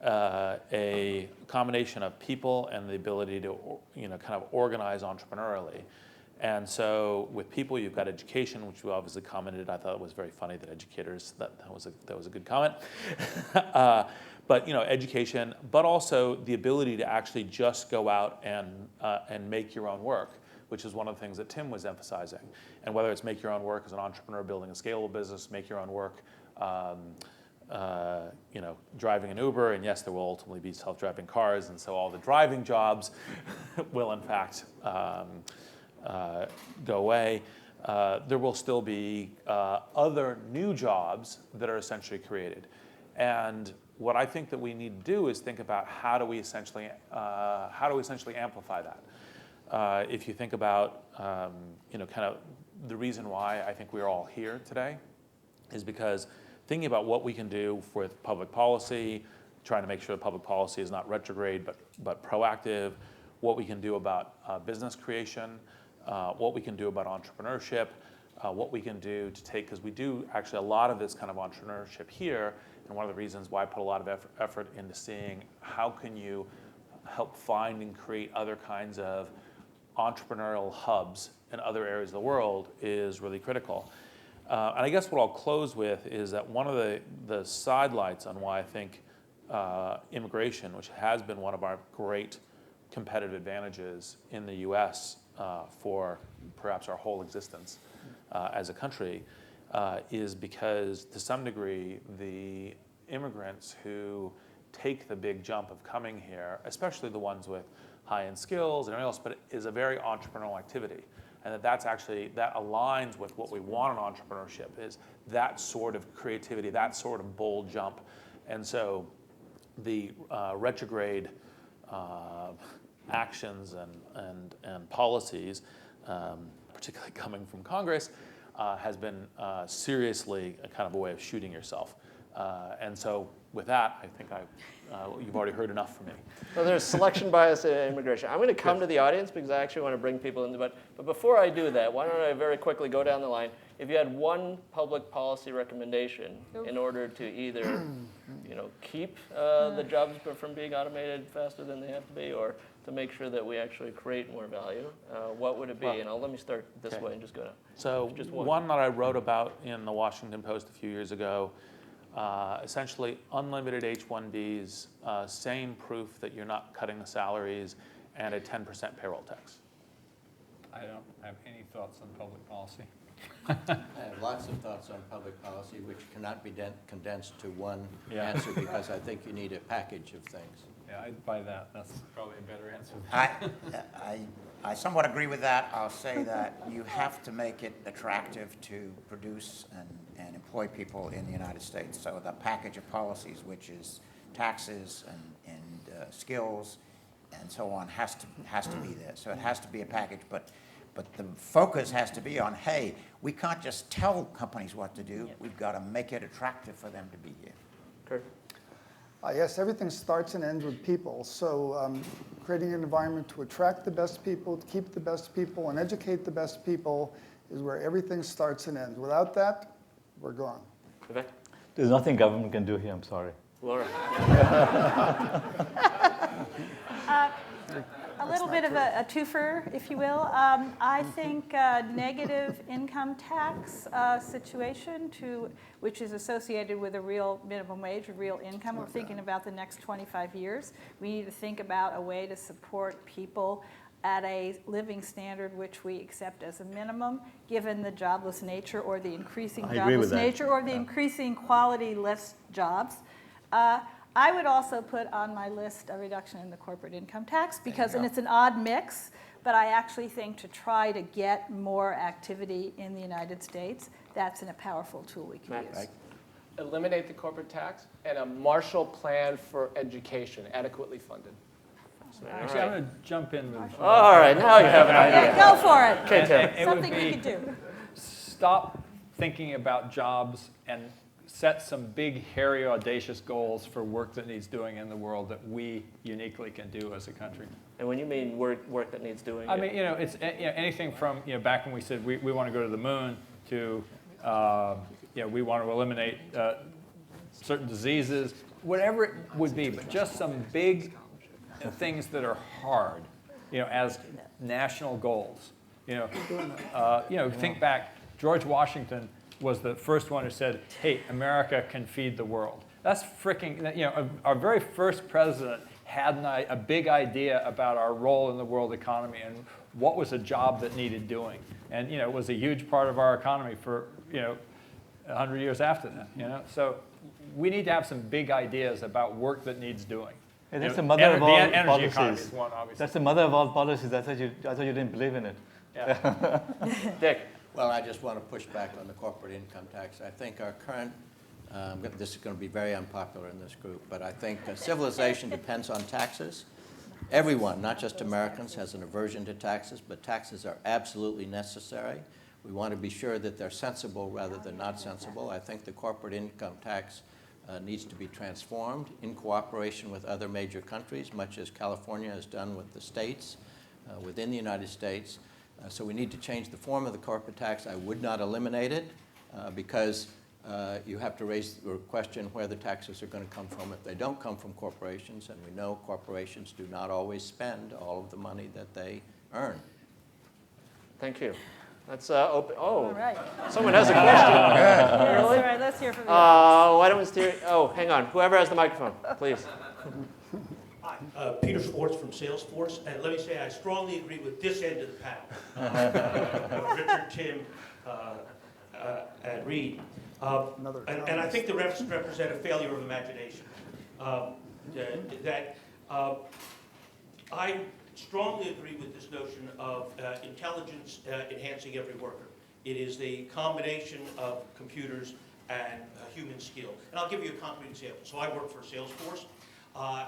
a combination of people and the ability to kind of organize entrepreneurially. And so with people, you've got education, which we obviously commented. I thought it was very funny that educators, that was a good comment. But education, but also the ability to actually just go out and make your own work, which is one of the things that Tim was emphasizing. And whether it's make your own work as an entrepreneur building a scalable business, make your own work, driving an Uber, and yes, there will ultimately be self-driving cars, and so all the driving jobs will in fact go away. There will still be other new jobs that are essentially created. And what I think that we need to do is think about how do we essentially amplify that. If you think about kind of the reason why I think we're all here today is because thinking about what we can do with public policy, trying to make sure that public policy is not retrograde but proactive, what we can do about business creation, what we can do about entrepreneurship, what we can do to take, because we do actually a lot of this kind of entrepreneurship here, and one of the reasons why I put a lot of effort into seeing how can you help find and create other kinds of entrepreneurial hubs in other areas of the world is really critical. And I guess what I'll close with is that one of the sidelights on why I think immigration, which has been one of our great competitive advantages in the US for perhaps our whole existence as a country, is because to some degree the immigrants who take the big jump of coming here, especially the ones with high-end skills and everything else, but it is a very entrepreneurial activity. And that aligns with what we want in entrepreneurship, is that sort of creativity, that sort of bold jump. And so the retrograde actions and policies, particularly coming from Congress, has been seriously a kind of a way of shooting yourself. And so with that, I think you've already heard enough from me. Well, there's selection bias in immigration. I'm going to come to the audience because I actually want to bring people into it. But before I do that, why don't I very quickly go down the line? If you had one public policy recommendation in order to either keep the jobs from being automated faster than they have to be, or to make sure that we actually create more value, what would it be? And let me start this way and just go down. So just one that I wrote about in the Washington Post a few years ago, essentially unlimited H-1Bs, same proof that you're not cutting the salaries, and a 10% payroll tax. I don't have any thoughts on public policy. I have lots of thoughts on public policy, which cannot be condensed to one answer, because I think you need a package of things. Yeah, I'd buy that. That's probably a better answer. I somewhat agree with that. I'll say that you have to make it attractive to produce and employ people in the United States. So the package of policies, which is taxes and skills and so on, has to be there. So it has to be a package, but the focus has to be on, hey, we can't just tell companies what to do. We've got to make it attractive for them to be here. Curt? Yes, everything starts and ends with people. So creating an environment to attract the best people, to keep the best people, and educate the best people is where everything starts and ends. Without that, we're gone. Vivek? There's nothing government can do here, I'm sorry. Laura? A little bit of a twofer, if you will. I think negative income tax situation, which is associated with a real minimum wage, a real income. We're thinking about the next 25 years. We need to think about a way to support people at a living standard which we accept as a minimum, given the jobless nature or the increasing jobless nature or the increasing quality-less jobs. I would also put on my list a reduction in the corporate income tax, because, and it's an odd mix, but I actually think to try to get more activity in the United States, that's a powerful tool we can use. Eliminate the corporate tax and a Marshall Plan for education, adequately funded. Actually, I'm going to jump in with. All right, now you have an idea. Yeah, go for it. Okay, Tim. Something we could do. Stop thinking about jobs and set some big, hairy, audacious goals for work that needs doing in the world that we uniquely can do as a country. And when you mean work that needs doing, I mean, it's anything from back when we said we want to go to the moon to we want to eliminate certain diseases, whatever it would be, but just some big things that are hard, as national goals. Think back, George Washington was the first one who said, hey, America can feed the world. That's freaking, our very first president had a big idea about our role in the world economy and what was a job that needed doing. And, it was a huge part of our economy for, 100 years after that, So we need to have some big ideas about work that needs doing. Hey, that's the mother of all energy economy policies. is one, obviously. That's the mother of all policies. I thought you didn't believe in it. Yeah. Dick? Well, I just want to push back on the corporate income tax. I think our current, this is going to be very unpopular in this group, but I think civilization depends on taxes. Everyone, not just Americans, has an aversion to taxes, but taxes are absolutely necessary. We want to be sure that they're sensible rather than not sensible. I think the corporate income tax needs to be transformed in cooperation with other major countries, much as California has done with the states within the United States. So we need to change the form of the corporate tax. I would not eliminate it because you have to raise the question where the taxes are going to come from if they don't come from corporations, and we know corporations do not always spend all of the money that they earn. Thank you. Let's open. Oh, All right. someone has a question. Yes, all right, let's hear from you. Why don't we steer? Oh, hang on. Whoever has the microphone, please. Hi, Peter Schwartz from Salesforce, and let me say I strongly agree with this end of the panel, Richard, Tim, and Reed. And I think the refs represent a failure of imagination. I strongly agree with this notion of intelligence enhancing every worker. It is the combination of computers and human skill. And I'll give you a concrete example. So I work for Salesforce,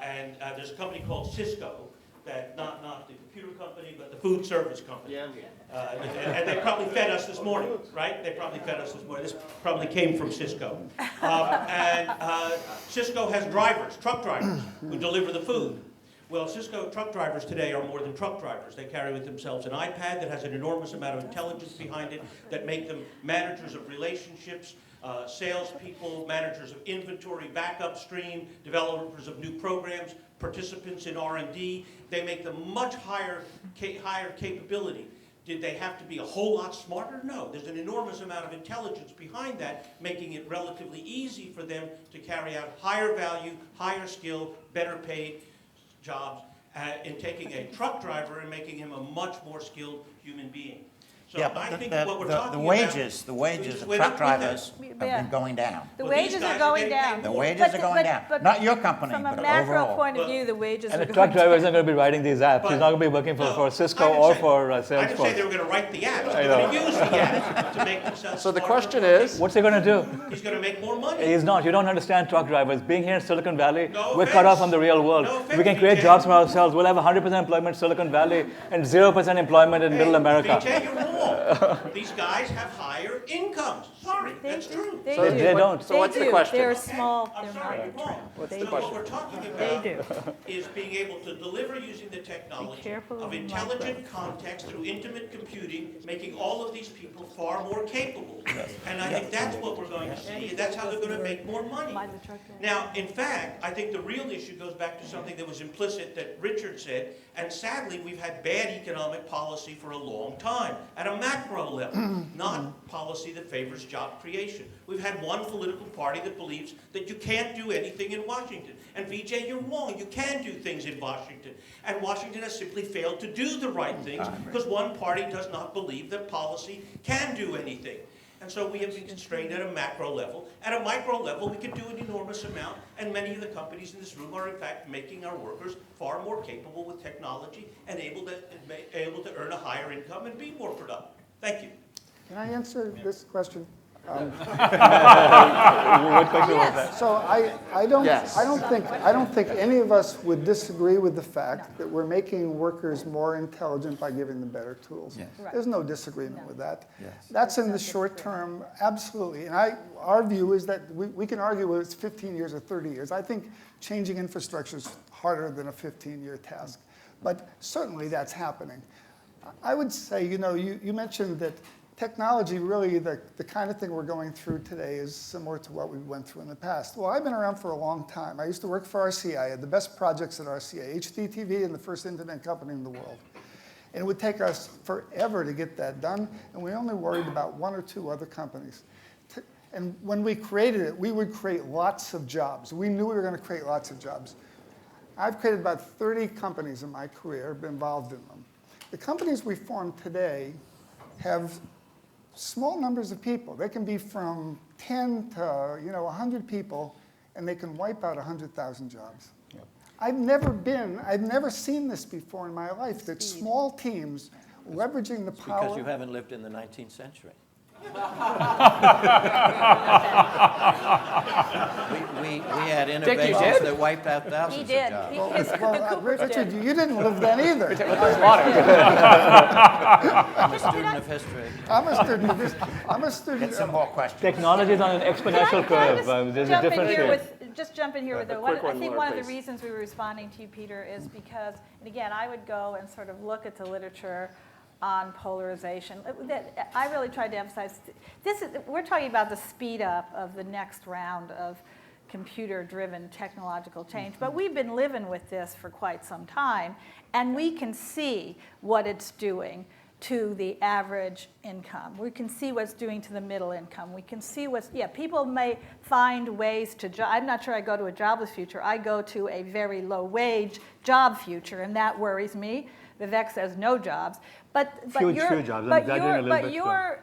and there's a company called Cisco, that not the computer company, but the food service company. Yeah. And they probably fed us this morning, right? They probably fed us this morning. This probably came from Cisco. Cisco has drivers, truck drivers, who deliver the food. Well, Cisco truck drivers today are more than truck drivers. They carry with themselves an iPad that has an enormous amount of intelligence behind it that make them managers of relationships, salespeople, managers of inventory, backup stream, developers of new programs, participants in R&D. They make them much higher capability. Did they have to be a whole lot smarter? No. There's an enormous amount of intelligence behind that, making it relatively easy for them to carry out higher value, higher skill, better paid jobs in taking a truck driver and making him a much more skilled human being. So Yeah, I but think the what we're wages talking of truck drivers have been going down. The Well, these wages guys are are going getting down. paid The more. wages are going down. Not your company, From a but macro overall. point of view, the wages And are the going truck driver down. isn't going to be writing these apps. He's not going to be working for Cisco or for I didn't say they Salesforce. were going to write the apps. They're going to use the apps to make themselves So the smarter. question is, What's he going to do? He's going to make more money. He's not. You don't understand truck drivers. Being here in Silicon Valley, No we're offense. cut off from the real world. No offense, We can create BJ. jobs for ourselves. We'll have 100% employment in Silicon Valley and 0% employment in Middle America. BJ, you're wrong. These guys have higher incomes. Sorry, that's true. They So do. they don't. So what's the do. question? They're small. I'm They're sorry, you're not. wrong. What's So the question? what we're talking They about do. is being able to deliver using the technology careful of of the intelligent context through intimate computing, making all of these people far more capable. And I think that's what we're going to see, and that's how they're going to make more money. Mind the truck driver. Now, in fact, I think the real issue goes back to something that was implicit that Richard said, and sadly, we've had bad economic policy for a long time at a macro level, not policy that favors job creation. We've had one political party that believes that you can't do anything in Washington. And VJ, you're wrong. You can do things in Washington. And Washington has simply failed to do the right things because one party does not believe that policy can do anything. And so we have been constrained at a macro level. At a micro level, we can do an enormous amount, and many of the companies in this room are in fact making our workers far more capable with technology and able to earn a higher income and be more productive. Thank you. Can I answer this question? What question was that? So I don't Yes. I don't think any of us would disagree with the fact that we're making workers more intelligent by giving them better tools. Yes. There's no disagreement with that. Yes. That's in the short term, absolutely. And our view is that we can argue whether it's 15 years or 30 years. I think changing infrastructure is harder than a 15-year task. But certainly that's happening. I would say, you mentioned that technology, really, the kind of thing we're going through today is similar to what we went through in the past. Well, I've been around for a long time. I used to work for RCA. I had the best projects at RCA, HDTV and the first internet company in the world. And it would take us forever to get that done, and we only worried about one or two other companies. And when we created it, we would create lots of jobs. We knew we were going to create lots of jobs. I've created about 30 companies in my career, been involved in them. The companies we form today have small numbers of people. They can be from 10 to 100 people, and they can wipe out 100,000 jobs. Yep. I've never seen this before in my life, that small teams leveraging the power. Because you haven't lived in the 19th century. We had innovations that wiped out thousands He of did. jobs. Richard, you didn't live then either. I'm a student of history. I'm a student. Get some more questions. Technology is on an exponential curve. There's a difference here. Just jump in here with A the quick I one, think Laura, one of the please. reasons we were responding to you, Peter, is because, and again, I would go and sort of look at the literature on polarization. That I really tried to emphasize. We're talking about the speed up of the next round of computer-driven technological change, but we've been living with this for quite some time, and we can see what it's doing to the average income. We can see what's doing to the middle income. We can see people may find ways to, I'm not sure I go to a jobless future. I go to a very low wage job future, and that worries me. Vivek says no jobs. But Few jobs. I'm exaggerating a little bit. your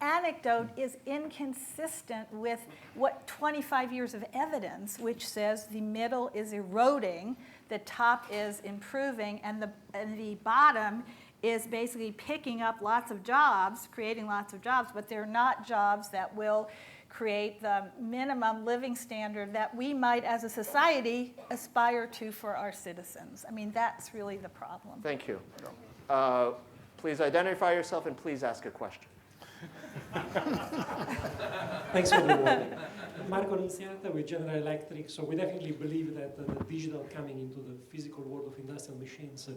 anecdote is inconsistent with what 25 years of evidence, which says the middle is eroding, the top is improving, and the bottom is basically picking up lots of jobs, creating lots of jobs, but they're not jobs that will create the minimum living standard that we might, as a society, aspire to for our citizens. I mean, that's really the problem. Thank you. Please identify yourself and please ask a question. Thanks for the warning. Marco Nunziata with General Electric. So we definitely believe that the digital coming into the physical world of industrial machines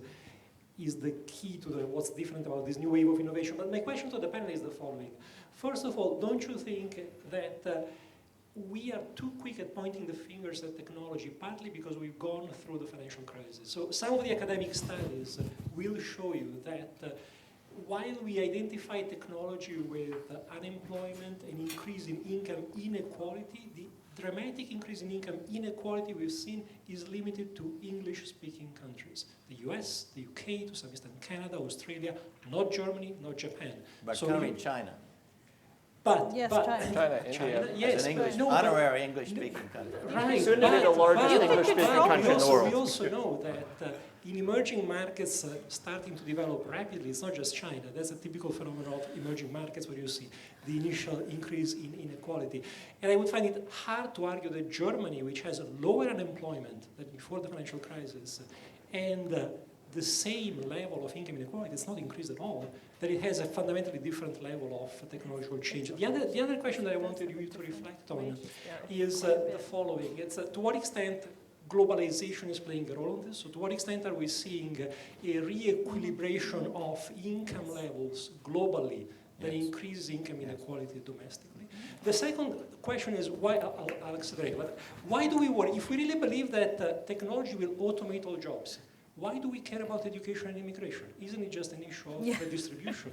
is the key to what's different about this new wave of innovation. But my question to the panel is the following. First of all, don't you think that we are too quick at pointing the fingers at technology, partly because we've gone through the financial crisis? So some of the academic studies will show you that while we identify technology with unemployment and increase in income inequality, the dramatic increase in income inequality we've seen is limited to English-speaking countries. The US, the UK, to some extent Canada, Australia, not Germany, not Japan. But so counting China. Yes, China, India. Yes, As an English, no, honorary English-speaking country. Right, Soon to be the largest English-speaking country in the world. We also know that in emerging markets starting to develop rapidly, it's not just China. That's a typical phenomenon of emerging markets where you see the initial increase in inequality. And I would find it hard to argue that Germany, which has a lower unemployment than before the financial crisis, and the same level of income inequality, it's not increased at all, that it has a fundamentally different level of technological change. The other question that I wanted you to reflect on is the following. It's to what extent globalization is playing a role in this? So to what extent are we seeing a re-equilibration of income levels globally that increases income inequality domestically? The second question is, why, I'll accelerate, but why do we worry? If we really believe that technology will automate all jobs, why do we care about education and immigration? Isn't it just an issue of redistribution?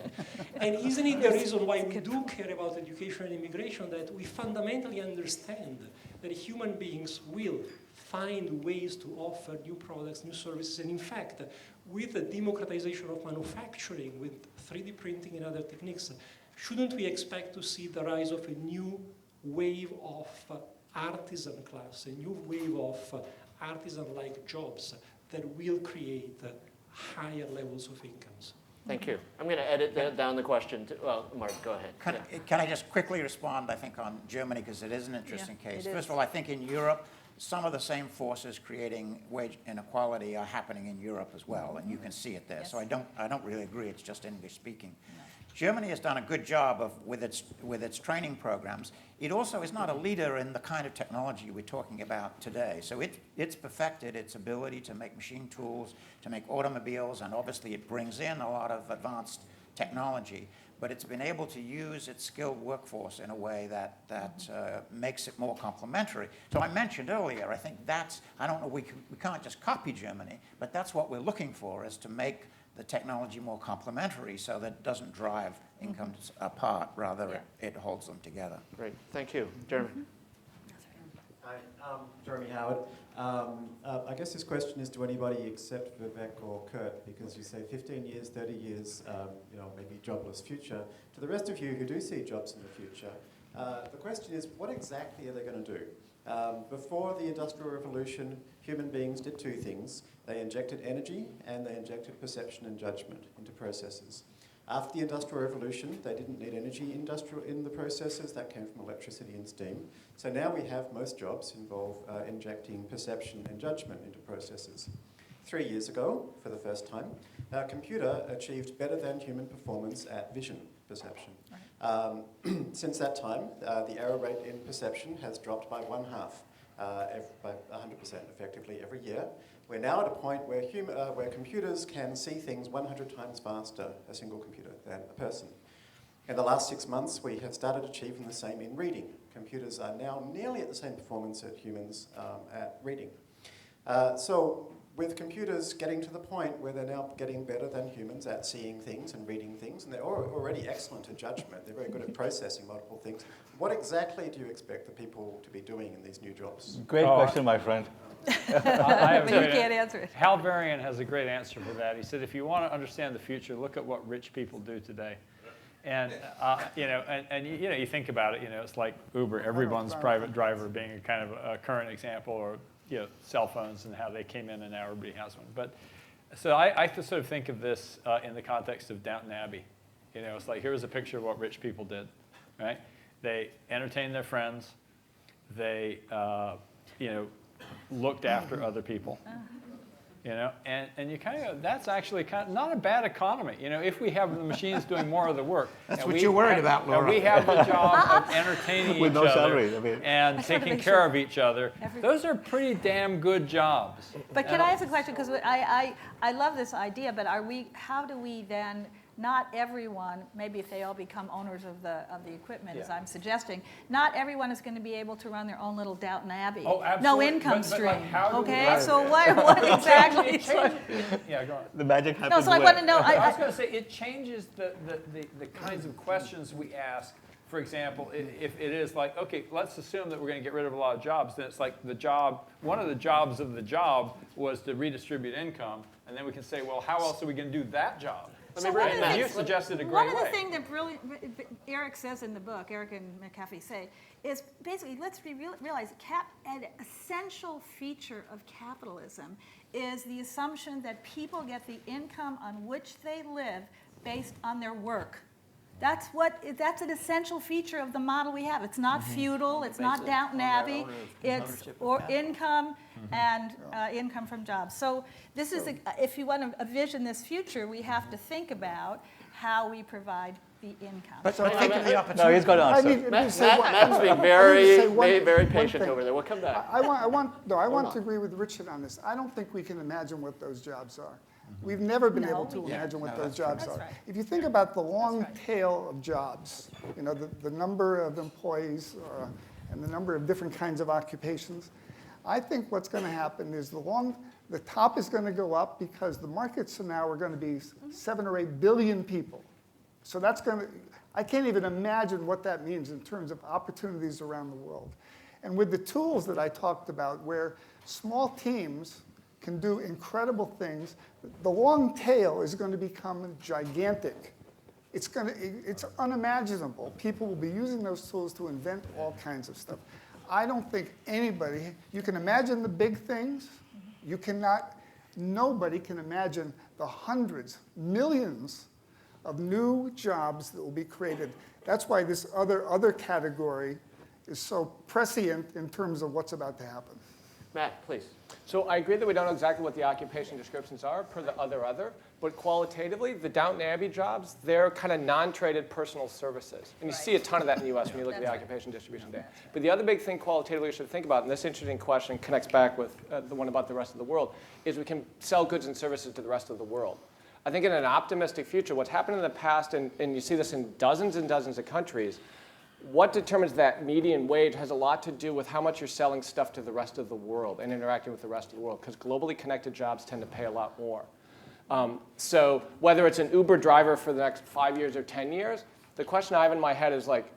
And isn't it the reason why we do care about education and immigration, that we fundamentally understand that human beings will find ways to offer new products, new services, and in fact, with the democratization of manufacturing, with 3D printing and other techniques, shouldn't we expect to see the rise of a new wave of artisan class, a new wave of artisan-like jobs that will create higher levels of incomes? Thank you. I'm going to edit down the question. Mark, go ahead. Can I just quickly respond, I think, on Germany, because it is an interesting case. First of all, I think in Europe, some of the same forces creating wage inequality are happening in Europe as well, and you can see it there. Yes. So I don't really agree it's just English speaking. No. Germany has done a good job with its training programs. It also is not a leader in the kind of technology we're talking about today. So it's perfected its ability to make machine tools, to make automobiles, and obviously it brings in a lot of advanced technology. But it's been able to use its skilled workforce in a way that makes it more complementary. So I mentioned earlier, I think I don't know, we can't just copy Germany, but that's what we're looking for, is to make the technology more complementary so that it doesn't drive incomes apart, rather it holds them together. Great, thank you. Jeremy. Hi, I'm Jeremy Howard. I guess this question is to anybody except Vivek or Curt, because you say 15 years, 30 years, maybe jobless future. To the rest of you who do see jobs in the future, the question is, what exactly are they going to do? Before the Industrial Revolution, human beings did two things. They injected energy and they injected perception and judgment into processes. After the Industrial Revolution, they didn't need energy in the processes. That came from electricity and steam. So now we have most jobs involve injecting perception and judgment into processes. 3 years ago, for the first time, our computer achieved better than human performance at vision perception. Since that time, the error rate in perception has dropped by by 100% effectively every year. We're now at a point where computers can see things 100 times faster, a single computer, than a person. In the last 6 months, we have started achieving the same in reading. Computers are now nearly at the same performance as humans at reading. So with computers getting to the point where they're now getting better than humans at seeing things and reading things, and they're already excellent at judgment, they're very good at processing multiple things, what exactly do you expect the people to be doing in these new jobs? Great question, my friend. I have But you can't answer it. Hal Varian has a great answer for that. He said, if you want to understand the future, look at what rich people do today. And you think about it, it's like Uber, everyone's private driver being a kind of a current example, or cell phones and how they came in and now everybody has one. But so I sort of think of this in the context of Downton Abbey. It's like, here's a picture of what rich people did, right? They entertained their friends. They looked after other people. And you kind of, that's actually not a bad economy. If we have the machines doing more of the work. That's what you're worried about, Laura. And we have the job of entertaining with each no other salary, and taking care of each other. Those are pretty damn good jobs. But can I ask a question? Because I love this idea, but how do we then, not everyone, maybe if they all become owners of the equipment, as I'm suggesting, not everyone is going to be able to run their own little Downton Abbey. Oh, absolutely. No income stream. Like, how do okay, we, so what exactly? Yeah, go on. The magic happens. No, so I want to know. I was going to say, it changes the kinds of questions we ask. For example, if it is like, okay, let's assume that we're going to get rid of a lot of jobs, then it's like one of the jobs of the job was to redistribute income, and then we can say, well, how else are we going to do that job? You suggested a great way. One of the things that really Eric says in the book, Eric and McAfee say, is basically realize an essential feature of capitalism is the assumption that people get the income on which they live based on their work. That's an essential feature of the model we have. It's not feudal. It's not Downton Abbey. It's income and income from jobs. So this is, if you want to envision this future, we have to think about how we provide the income. But so think of the opportunity. No, he's got to answer. Matt's being very patient over there. We'll come back. I want to agree with Richard on this. I don't think we can imagine what those jobs are. We've never been able to imagine what those jobs are. Right. If you think about the long tail of jobs, the number of employees and the number of different kinds of occupations, I think what's going to happen is the top is going to go up because the markets now are going to be 7 or 8 billion people. So I can't even imagine what that means in terms of opportunities around the world. And with the tools that I talked about, where small teams can do incredible things, the long tail is going to become gigantic. It's unimaginable. People will be using those tools to invent all kinds of stuff. I don't think you can imagine the big things. Nobody can imagine the hundreds, millions of new jobs that will be created. That's why this other category is so prescient in terms of what's about to happen. Matt, please. So I agree that we don't know exactly what the occupation descriptions are per the other, but qualitatively, the Downton Abbey jobs, they're kind of non-traded personal services. And you see a ton of that in the US when you look at the occupation distribution data. But the other big thing qualitatively we should think about, and this interesting question connects back with the one about the rest of the world, is we can sell goods and services to the rest of the world. I think in an optimistic future, what's happened in the past, and you see this in dozens and dozens of countries, what determines that median wage has a lot to do with how much you're selling stuff to the rest of the world and interacting with the rest of the world, because globally connected jobs tend to pay a lot more. So whether it's an Uber driver for the next 5 years or 10 years, the question I have in my head is like,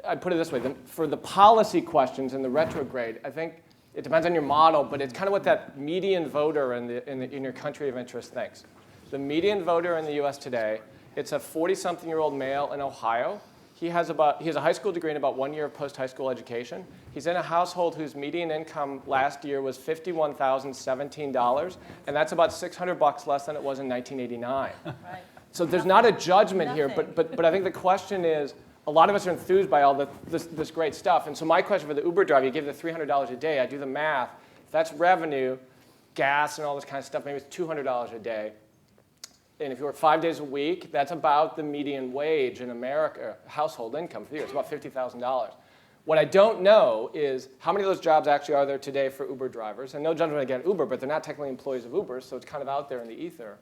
I'd put it this way, for the policy questions in the retrograde, I think it depends on your model, but it's kind of what that median voter in your country of interest thinks. The median voter in the US today, it's a 40-something-year-old male in Ohio. He has a high school degree and about 1 year of post-high school education. He's in a household whose median income last year was $51,017, and that's about $600 less than it was in 1989. Right. So there's not a judgment here, but I think the question is, a lot of us are enthused by all this great stuff. And so my question for the Uber driver, you give the $300 a day, I do the math. If that's revenue, gas and all this kind of stuff, maybe it's $200 a day. And if you work 5 days a week, that's about the median wage in America, household income for the year. It's about $50,000. What I don't know is how many of those jobs actually are there today for Uber drivers. And no judgment against Uber, but they're not technically employees of Uber, so it's kind of out there in the ether.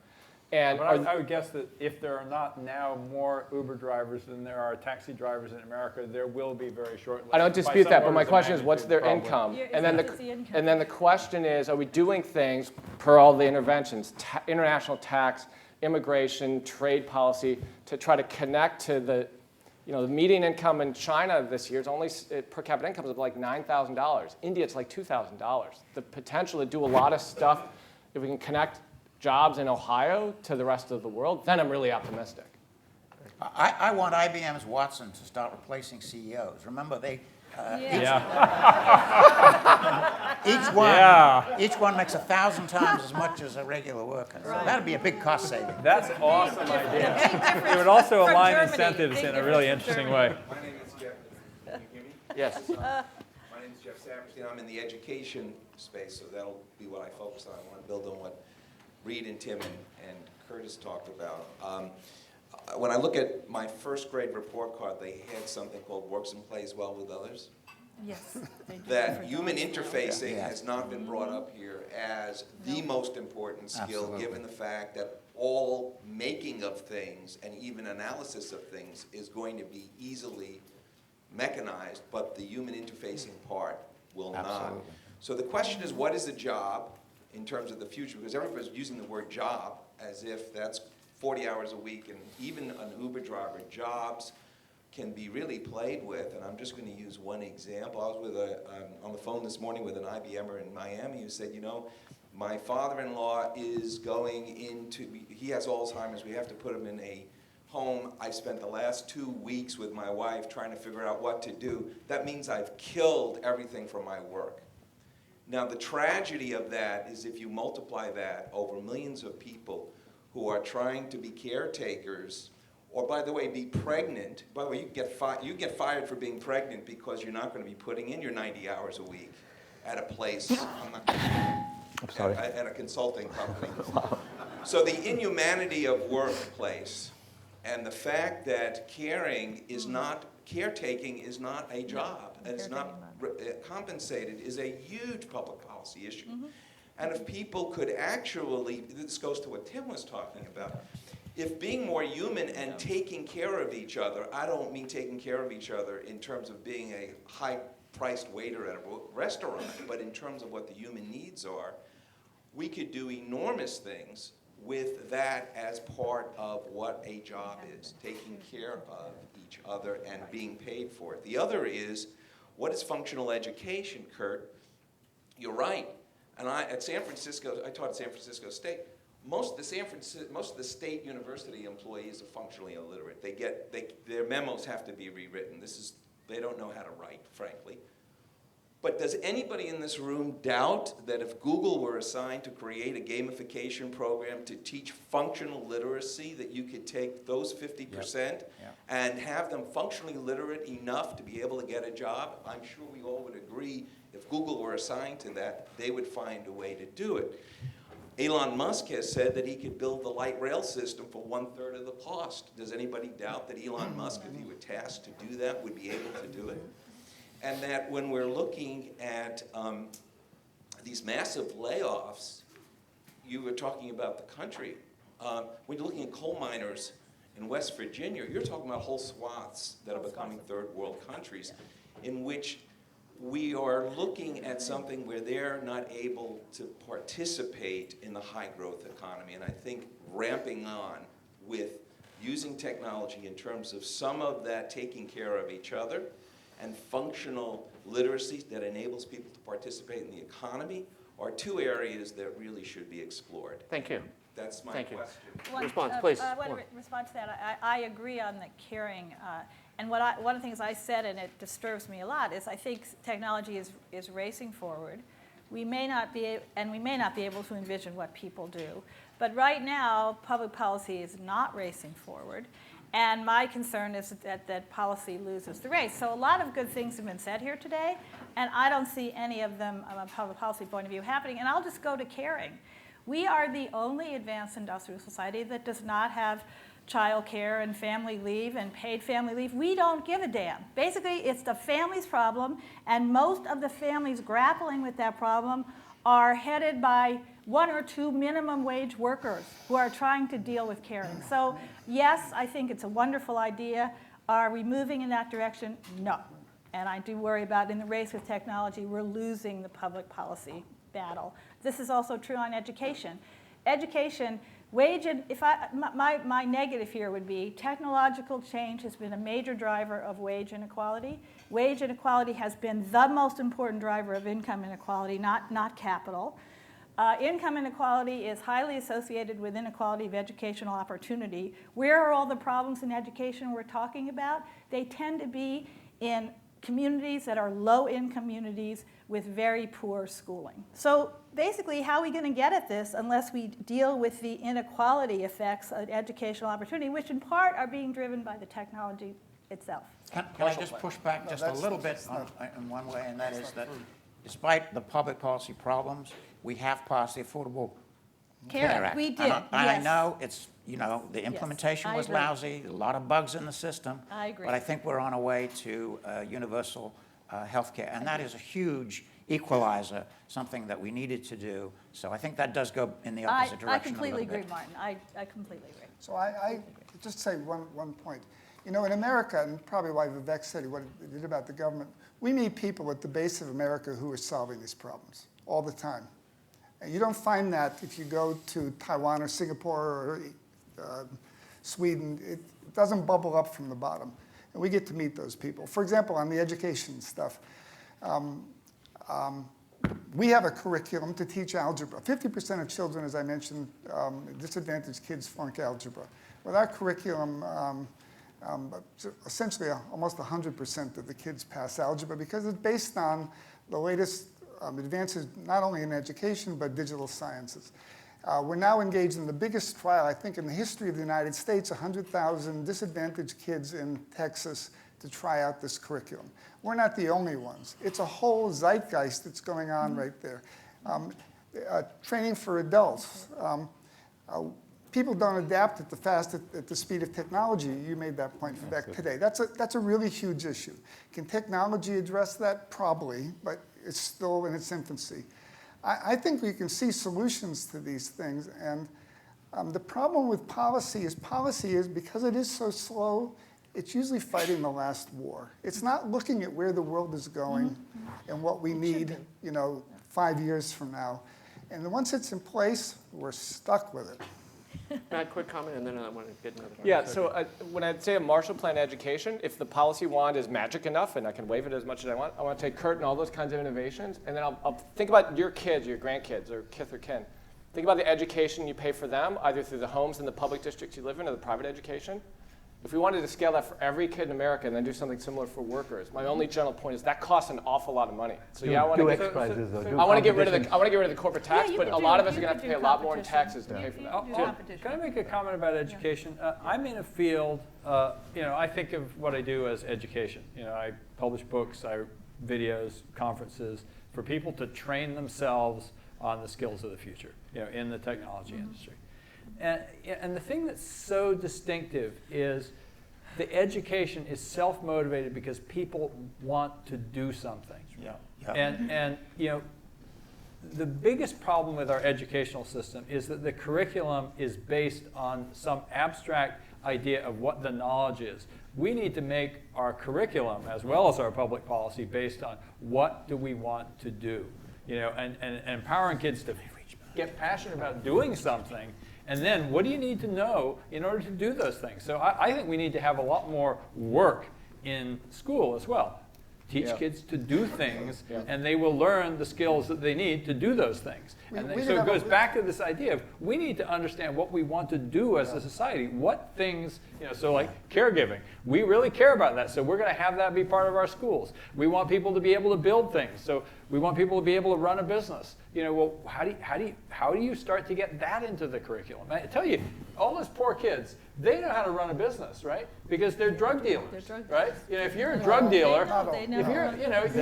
And I would guess that if there are not now more Uber drivers than there are taxi drivers in America, there will be very shortly. I don't dispute that, but my question is, what's their income? And then the question is, are we doing things per all the interventions, international tax, immigration, trade policy, to try to connect to the median income in China this year is only, per capita income is like $9,000. India, it's like $2,000. The potential to do a lot of stuff, if we can connect jobs in Ohio to the rest of the world, then I'm really optimistic. I want IBM's Watson to start replacing CEOs. Remember, they each one makes 1,000 times as much as a regular worker. So that'd be a big cost saving. That's an awesome idea. It would also align incentives in a really interesting way. My name is Jeff. Can you hear me? Yes. My name is Jeff Saperstein. I'm in the education space, so that'll be what I focus on. I want to build on what Reed and Tim and Curtis talked about. When I look at my first grade report card, they had something called Works and Plays Well with Others. Yes. That human interfacing has not been brought up here as the most important skill, given the fact that all making of things and even analysis of things is going to be easily mechanized, but the human interfacing part will not. So the question is, what is a job in terms of the future? Because everybody's using the word job as if that's 40 hours a week, and even an Uber driver, jobs can be really played with. And I'm just going to use one example. I was on the phone this morning with an IBMer in Miami who said, my father-in-law is going into, he has Alzheimer's, we have to put him in a home. I spent the last 2 weeks with my wife trying to figure out what to do. That means I've killed everything from my work. Now, the tragedy of that is if you multiply that over millions of people who are trying to be caretakers, or, by the way, be pregnant. By the way, you get fired for being pregnant because you're not going to be putting in your 90 hours a week at a place, at a consulting company. So the inhumanity of workplace and the fact that caretaking is not a job, and it's not compensated, is a huge public policy issue. And if people could actually, this goes to what Tim was talking about, if being more human and taking care of each other, I don't mean taking care of each other in terms of being a high-priced waiter at a restaurant, but in terms of what the human needs are, we could do enormous things with that as part of what a job is, taking care of each other and being paid for it. The other is, what is functional education, Curt? You're right. And at San Francisco, I taught at San Francisco State. Most of the state university employees are functionally illiterate. Their memos have to be rewritten. They don't know how to write, frankly. But does anybody in this room doubt that if Google were assigned to create a gamification program to teach functional literacy, that you could take those 50% and have them functionally literate enough to be able to get a job? I'm sure we all would agree if Google were assigned to that, they would find a way to do it. Elon Musk has said that he could build the light rail system for 1/3 of the cost. Does anybody doubt that Elon Musk, if he were tasked to do that, would be able to do it? And that when we're looking at these massive layoffs, you were talking about the country. When you're looking at coal miners in West Virginia, you're talking about whole swaths that are becoming third world countries in which we are looking at something where they're not able to participate in the high growth economy. And I think ramping on with using technology in terms of some of that taking care of each other and functional literacy that enables people to participate in the economy are two areas that really should be explored. Thank you. That's my question. Response, please. I want to respond to that. I agree on the caring. And one of the things I said, and it disturbs me a lot, is I think technology is racing forward. We may not be able to envision what people do. But right now, public policy is not racing forward. And my concern is that policy loses the race. So a lot of good things have been said here today, and I don't see any of them from a public policy point of view happening. And I'll just go to caring. We are the only advanced industrial society that does not have child care and family leave and paid family leave. We don't give a damn. Basically, it's the family's problem, and most of the families grappling with that problem are headed by 1 or 2 minimum wage workers who are trying to deal with caring. So yes, I think it's a wonderful idea. Are we moving in that direction? No. And I do worry about in the race with technology, we're losing the public policy battle. This is also true on education. Education, wage, and my negative here would be technological change has been a major driver of wage inequality. Wage inequality has been the most important driver of income inequality, not capital. Income inequality is highly associated with inequality of educational opportunity. Where are all the problems in education we're talking about? They tend to be in communities that are low-income communities with very poor schooling. So basically, how are we going to get at this unless we deal with the inequality effects of educational opportunity, which in part are being driven by the technology itself? Can I just push back just a little bit in one way, and that is that despite the public policy problems, we have passed the Affordable Care Act. We did, and I know it's, the implementation was agree. lousy, a lot of bugs in the system. I agree. But I think we're on our way to universal health care, and that is a huge equalizer, something that we needed to do. So I think that does go in the opposite direction. I completely agree, Martin. I completely agree. So I just say one point. In America, and probably why Vivek said what he did about the government, we meet people at the base of America who are solving these problems all the time. And you don't find that if you go to Taiwan or Singapore or Sweden. It doesn't bubble up from the bottom. And we get to meet those people. For example, on the education stuff, we have a curriculum to teach algebra. 50% of children, as I mentioned, disadvantaged kids flunk algebra. With our curriculum, essentially almost 100% of the kids pass algebra because it's based on the latest advances not only in education but digital sciences. We're now engaged in the biggest trial, I think, in the history of the United States, 100,000 disadvantaged kids in Texas to try out this curriculum. We're not the only ones. It's a whole zeitgeist that's going on right there. Training for adults. People don't adapt at the speed of technology. You made that point back today. That's a really huge issue. Can technology address that? Probably, but it's still in its infancy. I think we can see solutions to these things, and the problem with policy is because it is so slow, it's usually fighting the last war. It's not looking at where the world is going and what we need, 5 years from now. And once it's in place, we're stuck with it. Matt, quick comment, and then I want to get another one. Yeah, so when I say a Marshall Plan education, if the policy wand is magic enough, and I can wave it as much as I want to take Curt and all those kinds of innovations, and then I'll think about your kids, your grandkids, or kith or kin. Think about the education you pay for them, either through the homes in the public districts you live in or the private education. If we wanted to scale that for every kid in America and then do something similar for workers, my only general point is that costs an awful lot of money. So yeah, I want to get rid of the corporate tax, but a lot of us are going to have to pay a lot more in taxes to pay for that. Can I make a comment about education? I'm in a field, I think of what I do as education. I publish books, videos, conferences for people to train themselves on the skills of the future, in the technology industry. And the thing that's so distinctive is the education is self-motivated because people want to do something. And the biggest problem with our educational system is that the curriculum is based on some abstract idea of what the knowledge is. We need to make our curriculum as well as our public policy based on what do we want to do, and empowering kids to get passionate about doing something. And then what do you need to know in order to do those things? So I think we need to have a lot more work in school as well. Teach kids to do things, and they will learn the skills that they need to do those things. So it goes back to this idea of we need to understand what we want to do as a society. What things, so like caregiving. We really care about that, so we're going to have that be part of our schools. We want people to be able to build things. So We want people to be able to run a business. Well, how do you start to get that into the curriculum? I tell you, all those poor kids, they know how to run a business, right? Because they're drug dealers, right? If you're a drug dealer, if you're, you have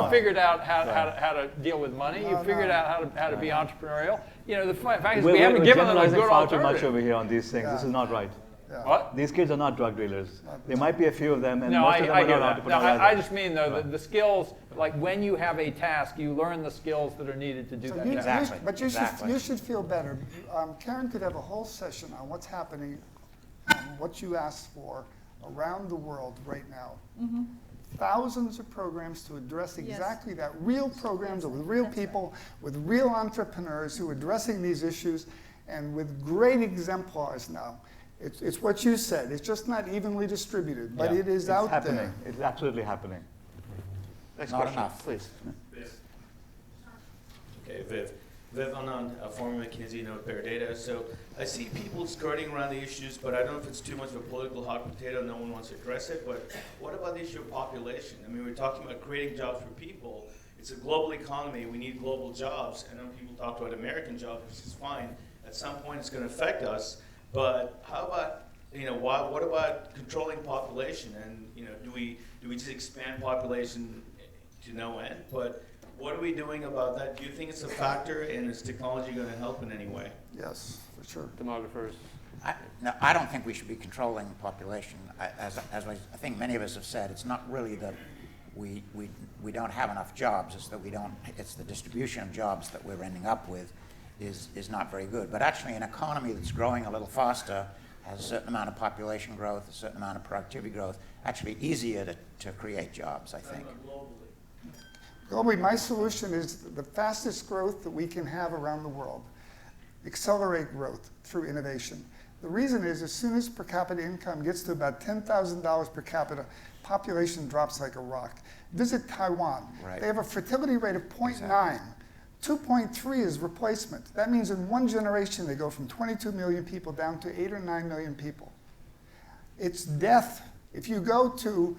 figured out how to deal with money. You've figured out how to be entrepreneurial. The fact is we haven't given them a good far too much alternative. over here on these things. This is not right. What? These kids are not drug dealers. There might be a few of them, and No, most of them I are hear not that. entrepreneurial. No, I either. just mean, though, the skills, like when you have a task, you learn the skills that are needed to do that task. But you should feel better. Karen could have a whole session on what's happening, what you asked for around the world right now. Thousands of programs to address exactly that. Real programs with real people, with real entrepreneurs who are addressing these issues, and with great exemplars now. It's what you said. It's just not evenly distributed, but it is out there. It's absolutely happening. Next Not question, enough. please. Okay, Viv Anand, former McKinsey and Bear Data. So I see people skirting around the issues, but I don't know if it's too much of a political hot potato. No one wants to address it. But what about the issue of population? I mean, we're talking about creating jobs for people. It's a global economy. We need global jobs. I know people talk about American jobs, which is fine. At some point, it's going to affect us. But how about, what about controlling population? And, do we just expand population to no end? But what are we doing about that? Do you think it's a factor, and is technology going to help in any way? Yes, for sure. Demographers. No, I don't think we should be controlling population. As I think many of us have said, it's not really that we don't have enough jobs. It's that it's the distribution of jobs that we're ending up with is not very good. But actually an economy that's growing a little faster, has a certain amount of population growth, a certain amount of productivity growth, actually easier to create jobs, I think. Globally, my solution is the fastest growth that we can have around the world. Accelerate growth through innovation. The reason is as soon as per capita income gets to about $10,000 per capita, population drops like a rock. Visit Taiwan. Right. They have a fertility rate of 0.9. 2.3 is replacement. That means in one generation they go from 22 million people down to 8 or 9 million people. It's death. If you go to,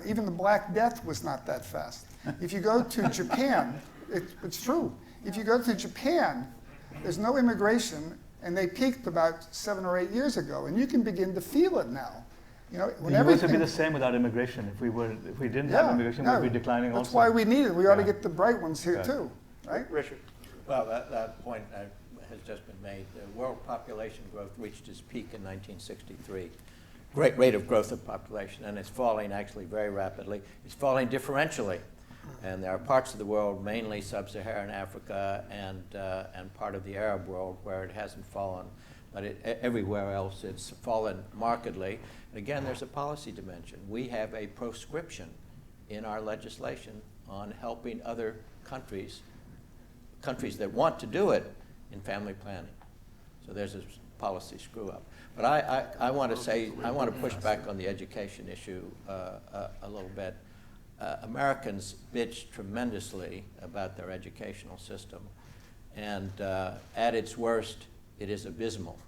even the Black Death was not that fast. If you go to Japan, it's true. If you go to Japan, there's no immigration, and they peaked about 7 or 8 years ago, and you can begin to feel it now. The US would be the same without immigration. If we didn't have immigration, we'd be declining also. That's why we need it. We ought to get the bright ones here too, right? Richard. Well, that point has just been made. The world population growth reached its peak in 1963. Great rate of growth of population, and it's falling actually very rapidly. It's falling differentially. And there are parts of the world, mainly sub-Saharan Africa and part of the Arab world, where it hasn't fallen. But everywhere else, it's fallen markedly. Again, there's a policy dimension. We have a proscription in our legislation on helping other countries that want to do it, in family planning. So there's a policy screw up. But I want to say, I want to push back on the education issue a little bit. Americans bitch tremendously about their educational system, and at its worst, it is abysmal.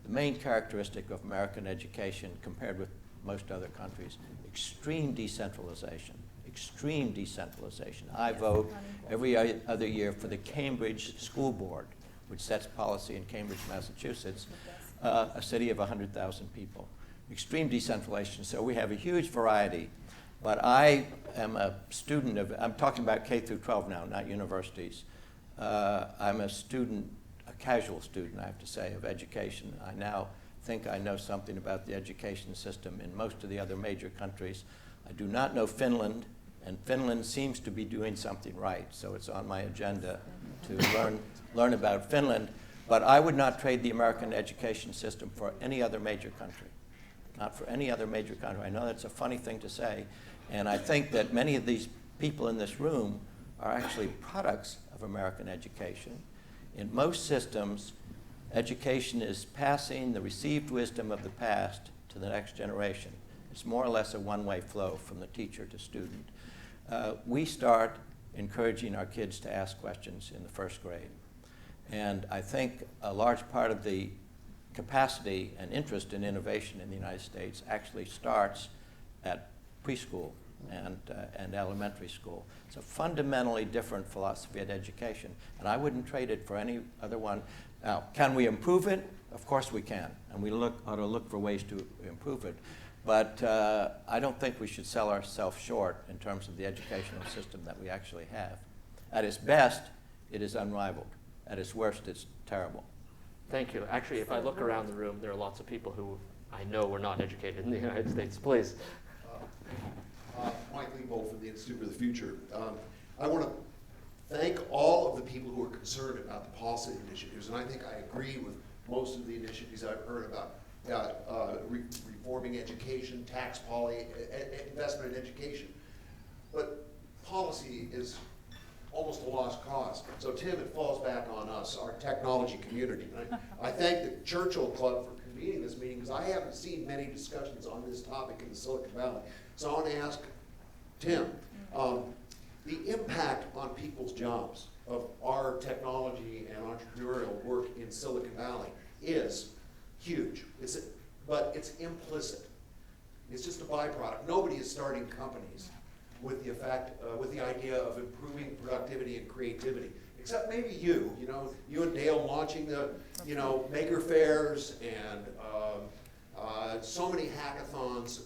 The main characteristic of American education, compared with most other countries, extreme decentralization. Extreme decentralization. I vote every other year for the Cambridge School Board, which sets policy in Cambridge, Massachusetts, a city of 100,000 people. Extreme decentralization. So we have a huge variety. But I am a student of, I'm talking about K through 12 now, not universities. I'm a student, a casual student, I have to say, of education. I now think I know something about the education system in most of the other major countries. I do not know Finland, and Finland seems to be doing something right, so it's on my agenda to learn about Finland. But I would not trade the American education system for any other major country. Not for any other major country. I know that's a funny thing to say, and I think that many of these people in this room are actually products of American education. In most systems, education is passing the received wisdom of the past to the next generation. It's more or less a one-way flow from the teacher to student. We start encouraging our kids to ask questions in the first grade. And I think a large part of the capacity and interest in innovation in the United States actually starts at preschool and elementary school. It's a fundamentally different philosophy of education, and I wouldn't trade it for any other one. Now, can we improve it? Of course we can, and we ought to look for ways to improve it. But I don't think we should sell ourselves short in terms of the educational system that we actually have. At its best, it is unrivaled. At its worst, it's terrible. Thank you. Actually, if I look around the room, there are lots of people who I know were not educated in the United States. Please. Mike Lebo from the Institute for the Future. I want to thank all of the people who are concerned about the policy initiatives, and I think I agree with most of the initiatives I've heard about reforming education, tax policy, investment in education. But policy is almost a lost cause. So Tim, it falls back on us, our technology community. I thank the Churchill Club for convening this meeting because I haven't seen many discussions on this topic in the Silicon Valley. So I want to ask Tim, the impact on people's jobs of our technology and entrepreneurial work in Silicon Valley is huge. But it's implicit. It's just a byproduct. Nobody is starting companies with the effect, with the idea of improving productivity and creativity, except maybe you. You know, you and Dale launching the, maker fairs and so many hackathons.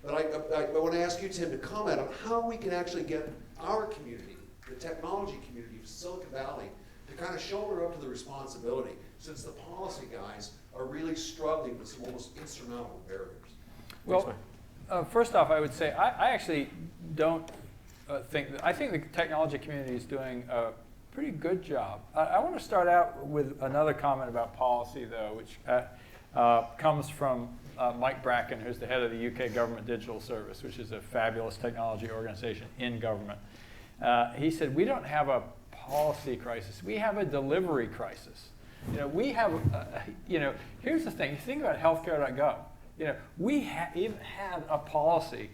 But I want to ask you, Tim, to comment on how we can actually get our community, the technology community of Silicon Valley, to kind of shoulder up to the responsibility, since the policy guys are really struggling with some almost insurmountable barriers. Well, first off, I would say I actually don't I think the technology community is doing a pretty good job. I want to start out with another comment about policy, though, which comes from Mike Bracken, who's the head of the UK Government Digital Service, which is a fabulous technology organization in government. He said, we don't have a policy crisis, we have a delivery crisis. We have, here's the thing, you think about healthcare.gov. We even had a policy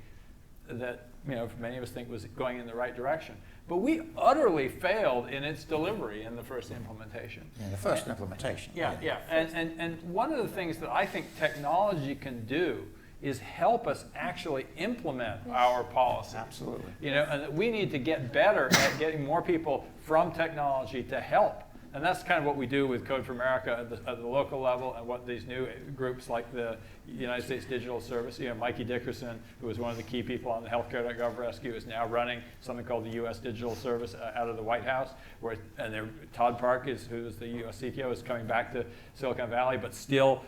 that, many of us think was going in the right direction. But we utterly failed in its delivery in the first implementation. Yeah, the first implementation. Yeah. And one of the things that I think technology can do is help us actually implement our policy. Absolutely. And we need to get better at getting more people from technology to help. And that's kind of what we do with Code for America at the local level, and what these new groups like the United States Digital Service, Mikey Dickerson, who was one of the key people on the healthcare.gov rescue, is now running something called the U.S. Digital Service out of the White House, Todd Park, who's the U.S. CTO, is coming back to Silicon Valley, but still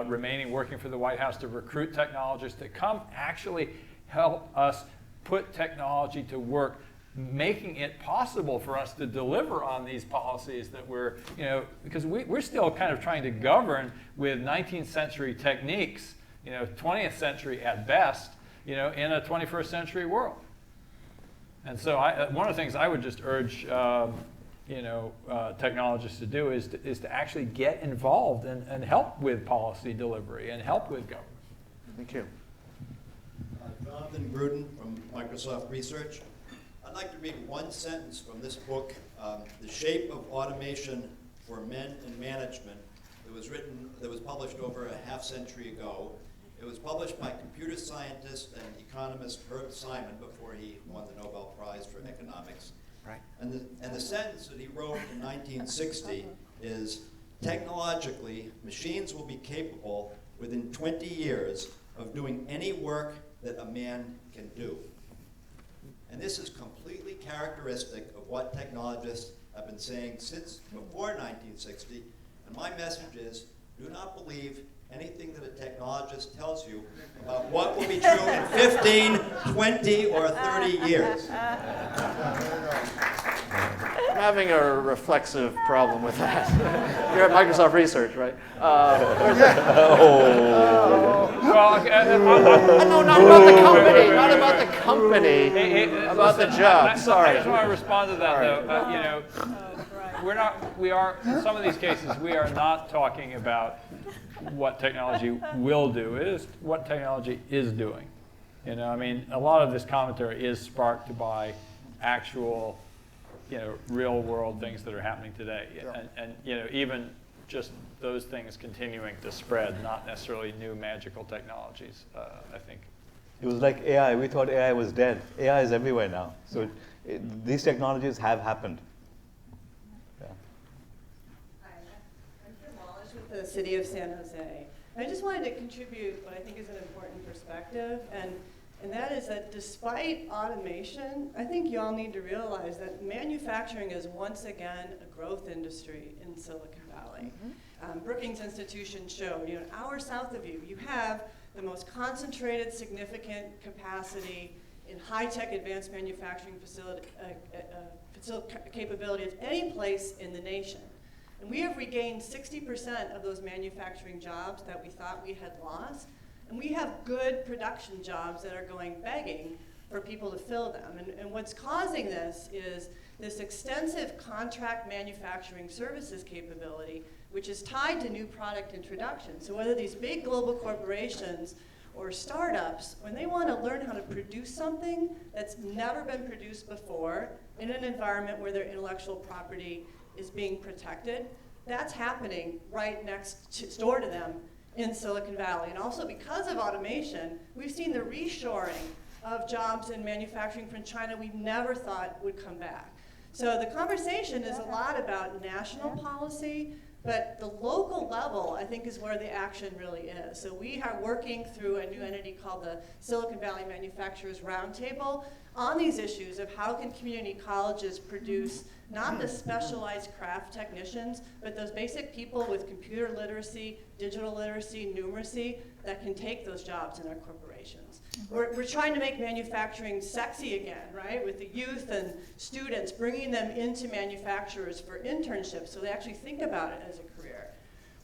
remaining working for the White House to recruit technologists to come actually help us put technology to work, making it possible for us to deliver on these policies that we're, because we're still kind of trying to govern with 19th century techniques, 20th century at best, in a 21st century world. And so one of the things I would just urge, technologists to do is to actually get involved and help with policy delivery and help with government. Thank you. Jonathan Gruden from Microsoft Research. I'd like to read one sentence from this book, The Shape of Automation for Men in Management. That was published over a half century ago. It was published by computer scientist and economist Herb Simon before he won the Nobel Prize for Economics. Right. And the sentence that he wrote in 1960 is, technologically, machines will be capable within 20 years of doing any work that a man can do. And this is completely characteristic of what technologists have been saying since before 1960. And my message is, do not believe anything that a technologist tells you about what will be true in 15, 20, or 30 years. I'm having a reflexive problem with that. You're at Microsoft Research, right? Well, no, not about the company. Not about the company. About the job. Sorry. I just want to respond to that, though. In some of these cases, we are not talking about what technology will do. It is what technology is doing. A lot of this commentary is sparked by actual, real world things that are happening today. Yeah. And even just those things continuing to spread, not necessarily new magical technologies, I think. It was like AI. We thought AI was dead. AI is everywhere now. So these technologies have happened. Yeah. Hi, I'm Kim Walsh with the City of San Jose. I just wanted to contribute what I think is an important perspective, and that is that despite automation, I think you all need to realize that manufacturing is once again a growth industry in Silicon Valley. Brookings Institution showed, an hour south of you, you have the most concentrated, significant capacity in high-tech advanced manufacturing capability of any place in the nation. And we have regained 60% of those manufacturing jobs that we thought we had lost. And we have good production jobs that are going begging for people to fill them. And what's causing this is this extensive contract manufacturing services capability, which is tied to new product introduction. So whether these big global corporations or startups, when they want to learn how to produce something that's never been produced before in an environment where their intellectual property is being protected, that's happening right next door to them in Silicon Valley. And also because of automation, we've seen the reshoring of jobs in manufacturing from China we never thought would come back. So the conversation is a lot about national policy, but the local level, I think, is where the action really is. So we are working through a new entity called the Silicon Valley Manufacturers Roundtable on these issues of how can community colleges produce not the specialized craft technicians, but those basic people with computer literacy, digital literacy, numeracy that can take those jobs in our corporations. We're trying to make manufacturing sexy again, right? With the youth and students, bringing them into manufacturers for internships so they actually think about it as a career.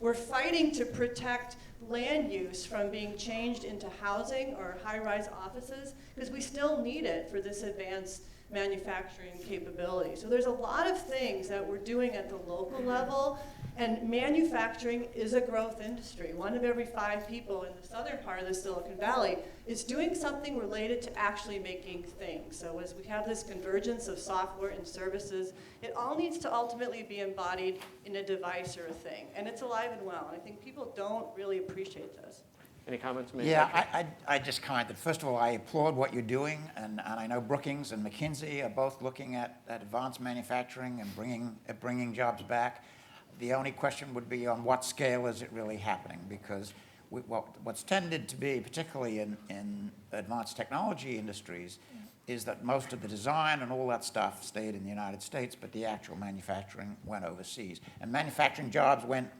We're fighting to protect land use from being changed into housing or high-rise offices because we still need it for this advanced manufacturing capability. So there's a lot of things that we're doing at the local level, and manufacturing is a growth industry. 1 of every 5 people in the southern part of the Silicon Valley is doing something related to actually making things. So as we have this convergence of software and services, it all needs to ultimately be embodied in a device or a thing. And it's alive and well. And I think people don't really appreciate this. Any comments? Yeah, I just comment that, first of all, I applaud what you're doing, and I know Brookings and McKinsey are both looking at advanced manufacturing and bringing jobs back. The only question would be on what scale is it really happening, because what's tended to be, particularly in advanced technology industries, is that most of the design and all that stuff stayed in the United States, but the actual manufacturing went overseas. And manufacturing jobs went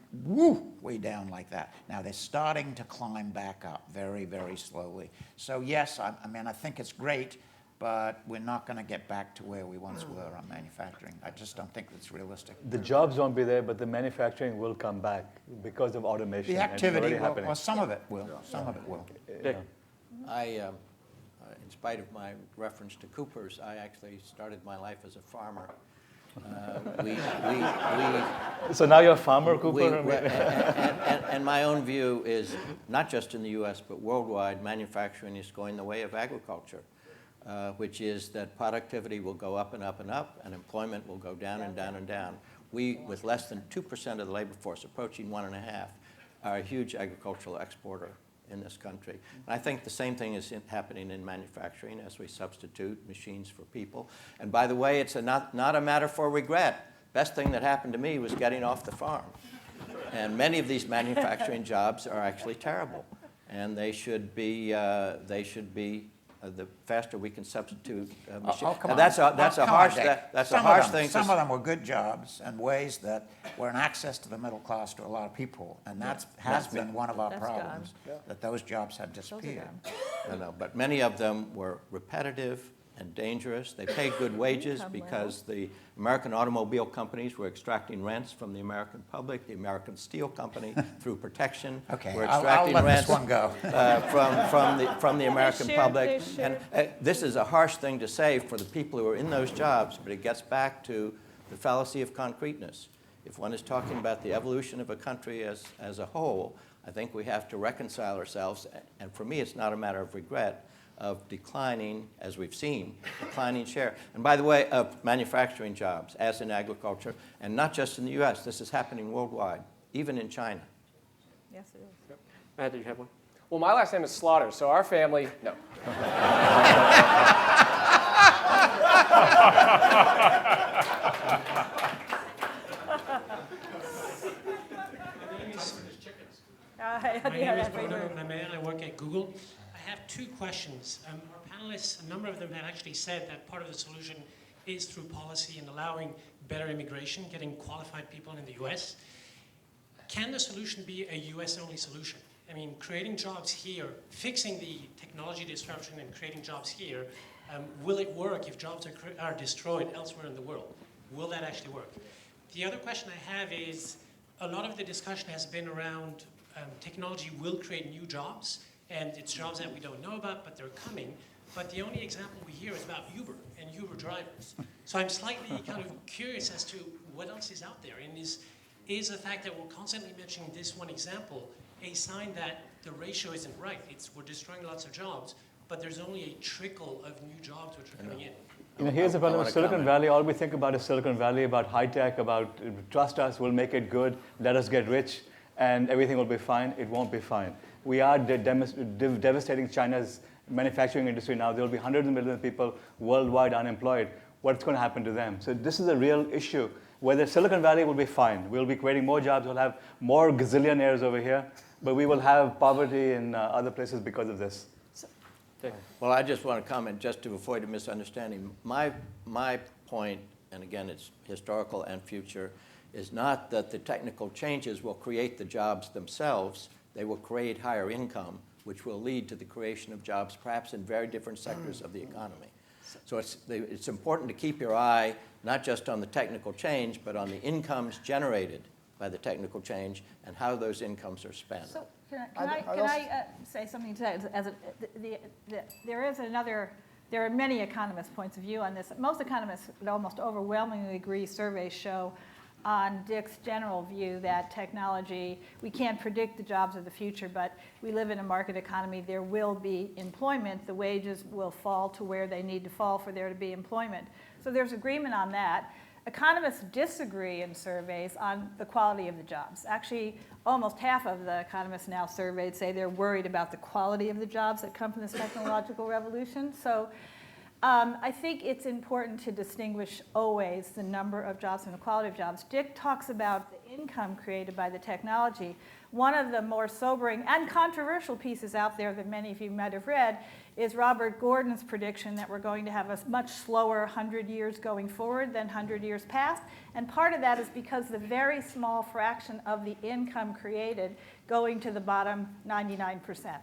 way down like that. Now they're starting to climb back up very, very slowly. So yes, I mean, I think it's great, but we're not going to get back to where we once were on manufacturing. I just don't think that's realistic. The jobs won't be there, but the manufacturing will come back because of automation. The activity, well, some of it will. Some of it will. In spite of my reference to Coopers, I actually started my life as a farmer. So now you're a farmer, Cooper? And my own view is, not just in the US, but worldwide, manufacturing is going the way of agriculture, which is that productivity will go up and up and up, and employment will go down and down and down. We, with less than 2% of the labor force, approaching 1.5%, are a huge agricultural exporter in this country. And I think the same thing is happening in manufacturing as we substitute machines for people. And by the way, it's not a matter for regret. Best thing that happened to me was getting off the farm. And many of these manufacturing jobs are actually terrible. And they should be the faster we can substitute machines. That's a harsh thing. Some of them were good jobs and ways that were an access to the middle class to a lot of people, and that has been one of our problems, that those jobs have disappeared. I know, but many of them were repetitive and dangerous. They paid good wages because the American automobile companies were extracting rents from the American public. The American Steel Company, through protection, were extracting rents from the American public. And this is a harsh thing to say for the people who are in those jobs, but it gets back to the fallacy of concreteness. If one is talking about the evolution of a country as a whole, I think we have to reconcile ourselves. And for me, it's not a matter of regret, of declining, as we've seen, declining share. And by the way, of manufacturing jobs, as in agriculture, and not just in the US. This is happening worldwide, even in China. Yes, it is. Matt, did you have one? Well, my last name is Slaughter, so our family, no. My name is Bruno Rembe, and I work at Google. I have two questions. Our panelists, a number of them have actually said that part of the solution is through policy and allowing better immigration, getting qualified people in the US. Can the solution be a US-only solution? I mean, creating jobs here, fixing the technology disruption and creating jobs here, will it work if jobs are destroyed elsewhere in the world? Will that actually work? The other question I have is, a lot of the discussion has been around technology will create new jobs, and it's jobs that we don't know about, but they're coming. But the only example we hear is about Uber and Uber drivers. So I'm slightly kind of curious as to what else is out there, and is the fact that we're constantly mentioning this one example a sign that the ratio isn't right? We're destroying lots of jobs, but there's only a trickle of new jobs which are coming in. You know, here's the problem with Silicon Valley. All we think about is Silicon Valley, about high tech, about trust us, we'll make it good, let us get rich, and everything will be fine. It won't be fine. We are devastating China's manufacturing industry now. There will be hundreds of millions of people worldwide unemployed. What's going to happen to them? So this is a real issue. Whether Silicon Valley will be fine. We'll be creating more jobs. We'll have more gazillionaires over here. But we will have poverty in other places because of this. Well, I just want to comment just to avoid a misunderstanding. My point, and again, it's historical and future, is not that the technical changes will create the jobs themselves. They will create higher income, which will lead to the creation of jobs, perhaps in very different sectors of the economy. So it's important to keep your eye not just on the technical change, but on the incomes generated by the technical change and how those incomes are spent. So can I say something to that? There are many economists' points of view on this. Most economists would almost overwhelmingly agree. Surveys show on Dick's general view that technology, we can't predict the jobs of the future, but we live in a market economy. There will be employment. The wages will fall to where they need to fall for there to be employment. So there's agreement on that. Economists disagree in surveys on the quality of the jobs. Actually, almost half of the economists now surveyed say they're worried about the quality of the jobs that come from this technological revolution. So I think it's important to distinguish always the number of jobs and the quality of jobs. Dick talks about the income created by the technology. One of the more sobering and controversial pieces out there that many of you might have read is Robert Gordon's prediction that we're going to have a much slower 100 years going forward than 100 years past. And part of that is because the very small fraction of the income created going to the bottom 99%.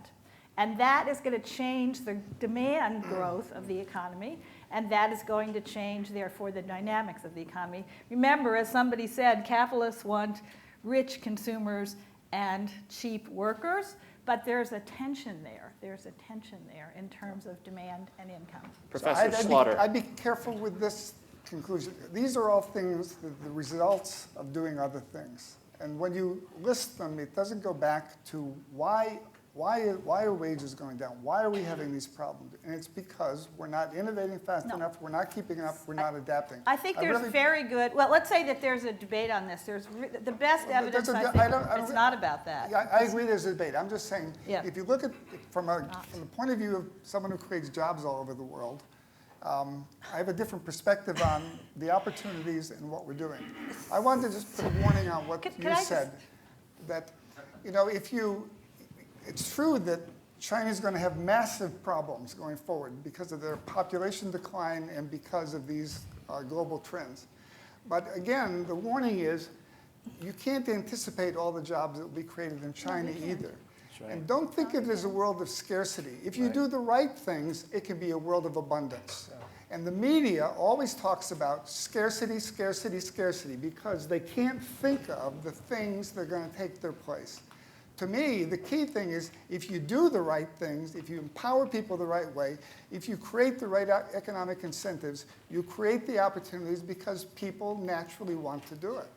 And that is going to change the demand growth of the economy, and that is going to change, therefore, the dynamics of the economy. Remember, as somebody said, capitalists want rich consumers and cheap workers, but there's a tension there. There's a tension there in terms of demand and income. Professor Slaughter. I'd be careful with this conclusion. These are all things, the results of doing other things. And when you list them, it doesn't go back to why are wages going down? Why are we having these problems? And it's because we're not innovating fast enough, we're not keeping up, we're not adapting. I think there's very good, well, let's say that there's a debate on this. There's the best evidence, I think, it's not about that. I agree there's a debate. I'm just saying, if you look at it from the point of view of someone who creates jobs all over the world, I have a different perspective on the opportunities and what we're doing. I wanted to just put a warning on what you said, that, you know, it's true that China is going to have massive problems going forward because of their population decline and because of these global trends. But again, the warning is you can't anticipate all the jobs that will be created in China either. Right. And don't think of it as a world of scarcity. If you do the right things, it can be a world of abundance. And the media always talks about scarcity, scarcity, scarcity because they can't think of the things that are going to take their place. To me, the key thing is if you do the right things, if you empower people the right way, if you create the right economic incentives, you create the opportunities because people naturally want to do it.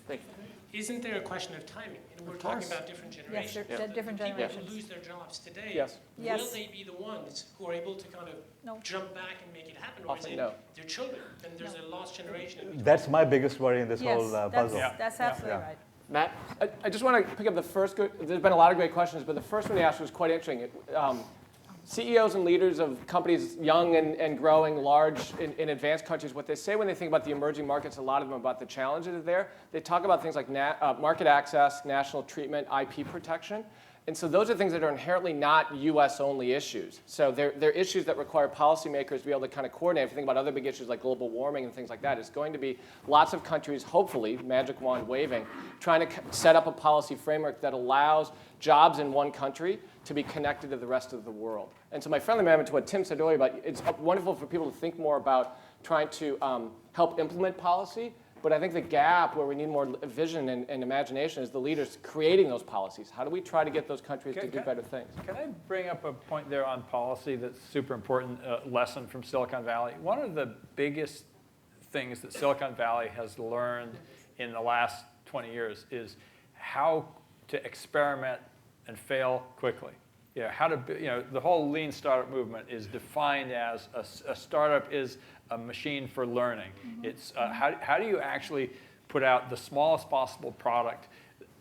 Thank you. Isn't there a question of timing? And we're talking about different generations. Yes, different generations. People who lose their jobs today, yes. Will they be the ones who are able to kind of jump back and make it happen? Or is it their children? Then there's a lost generation. That's my biggest worry in this whole puzzle. That's absolutely right. Matt? I just want to pick up the first, there's been a lot of great questions, but the first one you asked was quite interesting. CEOs and leaders of companies, young and growing, large in advanced countries, what they say when they think about the emerging markets, a lot of them about the challenges that are there, they talk about things like market access, national treatment, IP protection. And so those are things that are inherently not US-only issues. So they're issues that require policymakers to be able to kind of coordinate. If you think about other big issues like global warming and things like that, it's going to be lots of countries, hopefully, magic wand waving, trying to set up a policy framework that allows jobs in one country to be connected to the rest of the world. And so my friendly amendment to what Tim said earlier about it's wonderful for people to think more about trying to help implement policy. But I think the gap where we need more vision and imagination is the leaders creating those policies. How do we try to get those countries to do better things? Can I bring up a point there on policy that's super important, lesson from Silicon Valley? One of the biggest things that Silicon Valley has learned in the last 20 years is how to experiment and fail quickly. How to, the whole lean startup movement is defined as a startup is a machine for learning. It's how do you actually put out the smallest possible product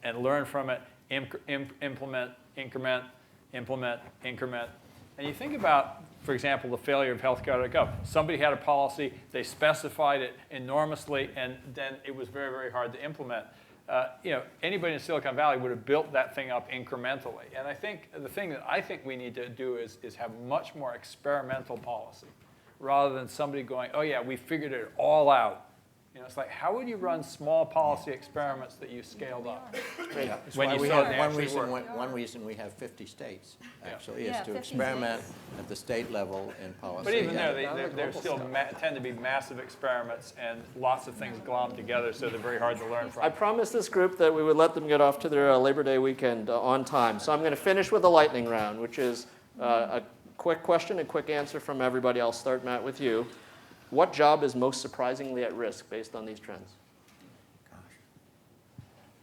and learn from it, implement, increment, implement, increment. And you think about, for example, the failure of healthcare.gov. Somebody had a policy, they specified it enormously, and then it was very, very hard to implement. Anybody in Silicon Valley would have built that thing up incrementally. And I think the thing that I think we need to do is have much more experimental policy rather than somebody going, oh yeah, we figured it all out. It's like, how would you run small policy experiments that you scaled up? Yeah. When you we saw have it one reason we have 50 states, actually, is to experiment at the state level in policy. But even there, they're still tend to be massive experiments, and lots of things glom together, so they're very hard to learn from. I promised this group that we would let them get off to their Labor Day weekend on time. So I'm going to finish with a lightning round, which is a quick question and quick answer from everybody. I'll start, Matt, with you. What job is most surprisingly at risk based on these trends?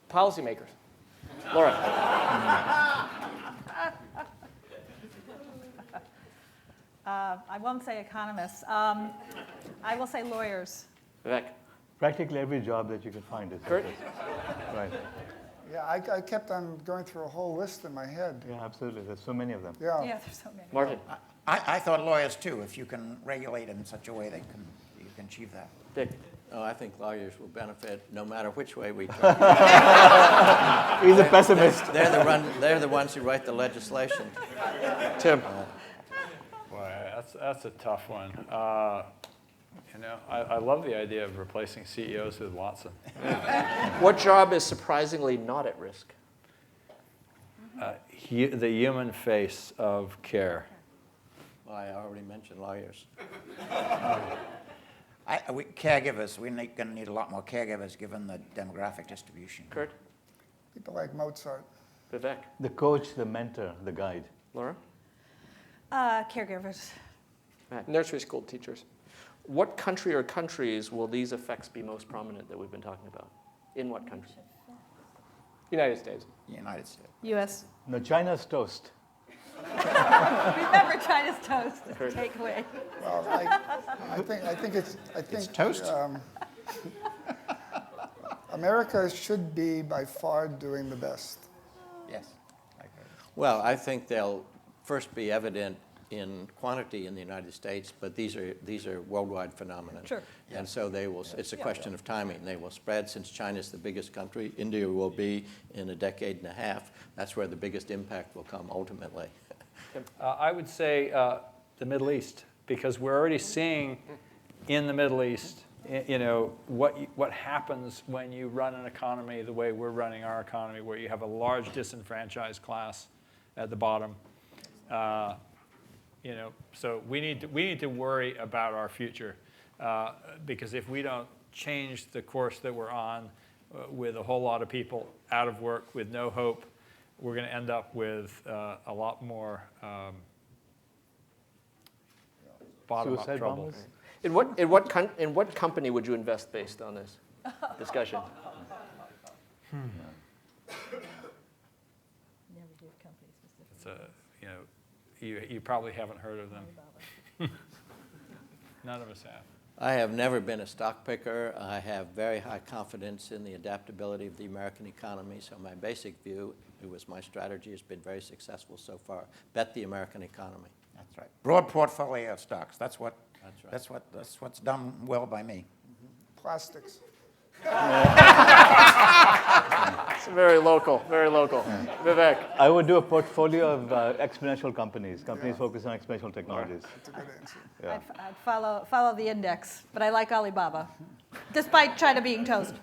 Policymakers. Laura. I won't say economists. I will say lawyers. Vivek. Practically every job that you can find is. Curt. Right. Yeah, I kept on going through a whole list in my head. Yeah, absolutely. There's so many of them. Yeah, there's so many. Martin. I thought lawyers too, if you can regulate in such a way that you can achieve that. Dick. Oh, I think lawyers will benefit no matter which way we try. He's a pessimist. They're the ones who write the legislation. Tim. Boy, that's a tough one. I love the idea of replacing CEOs with Watson. What job is surprisingly not at risk? The human face of care. Well, I already mentioned lawyers. Caregivers, we're going to need a lot more caregivers given the demographic distribution. Curt? people like Mozart. Vivek? The coach, the mentor, the guide. Laura? Caregivers. Nursery school teachers. What country or countries will these effects be most prominent that we've been talking about? In what country? United States. United States. U.S. No, China's toast. Remember China's toast, the takeaway. Well, I think it's toast. America should be by far doing the best. Yes. Well, I think they'll first be evident in quantity in the United States, but these are worldwide phenomena. Sure. And so they will. It's a question of timing. They will spread. Since China's the biggest country, India will be in a decade and a half. That's where the biggest impact will come ultimately. I would say the Middle East, because we're already seeing in the Middle East, what happens when you run an economy the way we're running our economy, where you have a large disenfranchised class at the bottom. So we need to worry about our future, because if we don't change the course that we're on, with a whole lot of people out of work with no hope, we're going to end up with a lot more bottom-up trouble. In what company would you invest based on this discussion? It's you probably haven't heard of them. None of us have. I have never been a stock picker. I have very high confidence in the adaptability of the American economy. So my basic view, it was my strategy, has been very successful so far. Bet the American economy. That's right. Broad portfolio of stocks. That's right. That's what's done well by me. Plastics. It's very local, very local. Vivek. I would do a portfolio of exponential companies focused on exponential technologies. That's a good answer. Yeah. I'd follow the index, but I like Alibaba, despite China being toast.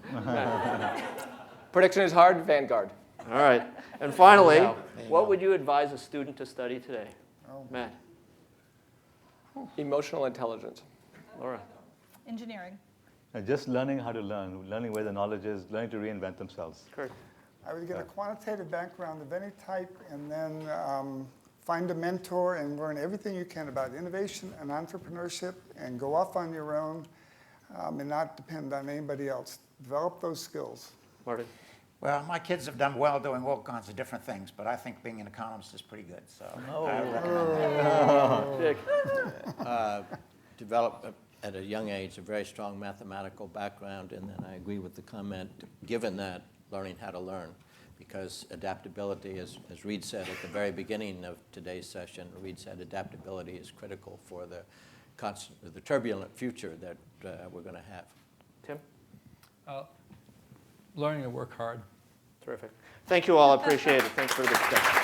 Prediction is hard, Vanguard. All right. And finally, what would you advise a student to study today? Matt. Emotional intelligence. Laura. Engineering. Just learning how to learn, learning where the knowledge is, learning to reinvent themselves. Curt. I would get a quantitative background of any type and then find a mentor and learn everything you can about innovation and entrepreneurship and go off on your own and not depend on anybody else. Develop those skills. Martin. Well, my kids have done well doing all kinds of different things, but I think being an economist is pretty good, so I recommend that. Dick. Develop at a young age a very strong mathematical background, and then I agree with the comment, given that, learning how to learn, because adaptability, as Reed said at the very beginning of today's session, Reed said adaptability is critical for the turbulent future that we're going to have. Tim? Learning to work hard. Terrific. Thank you all. I appreciate it. Thanks for the discussion.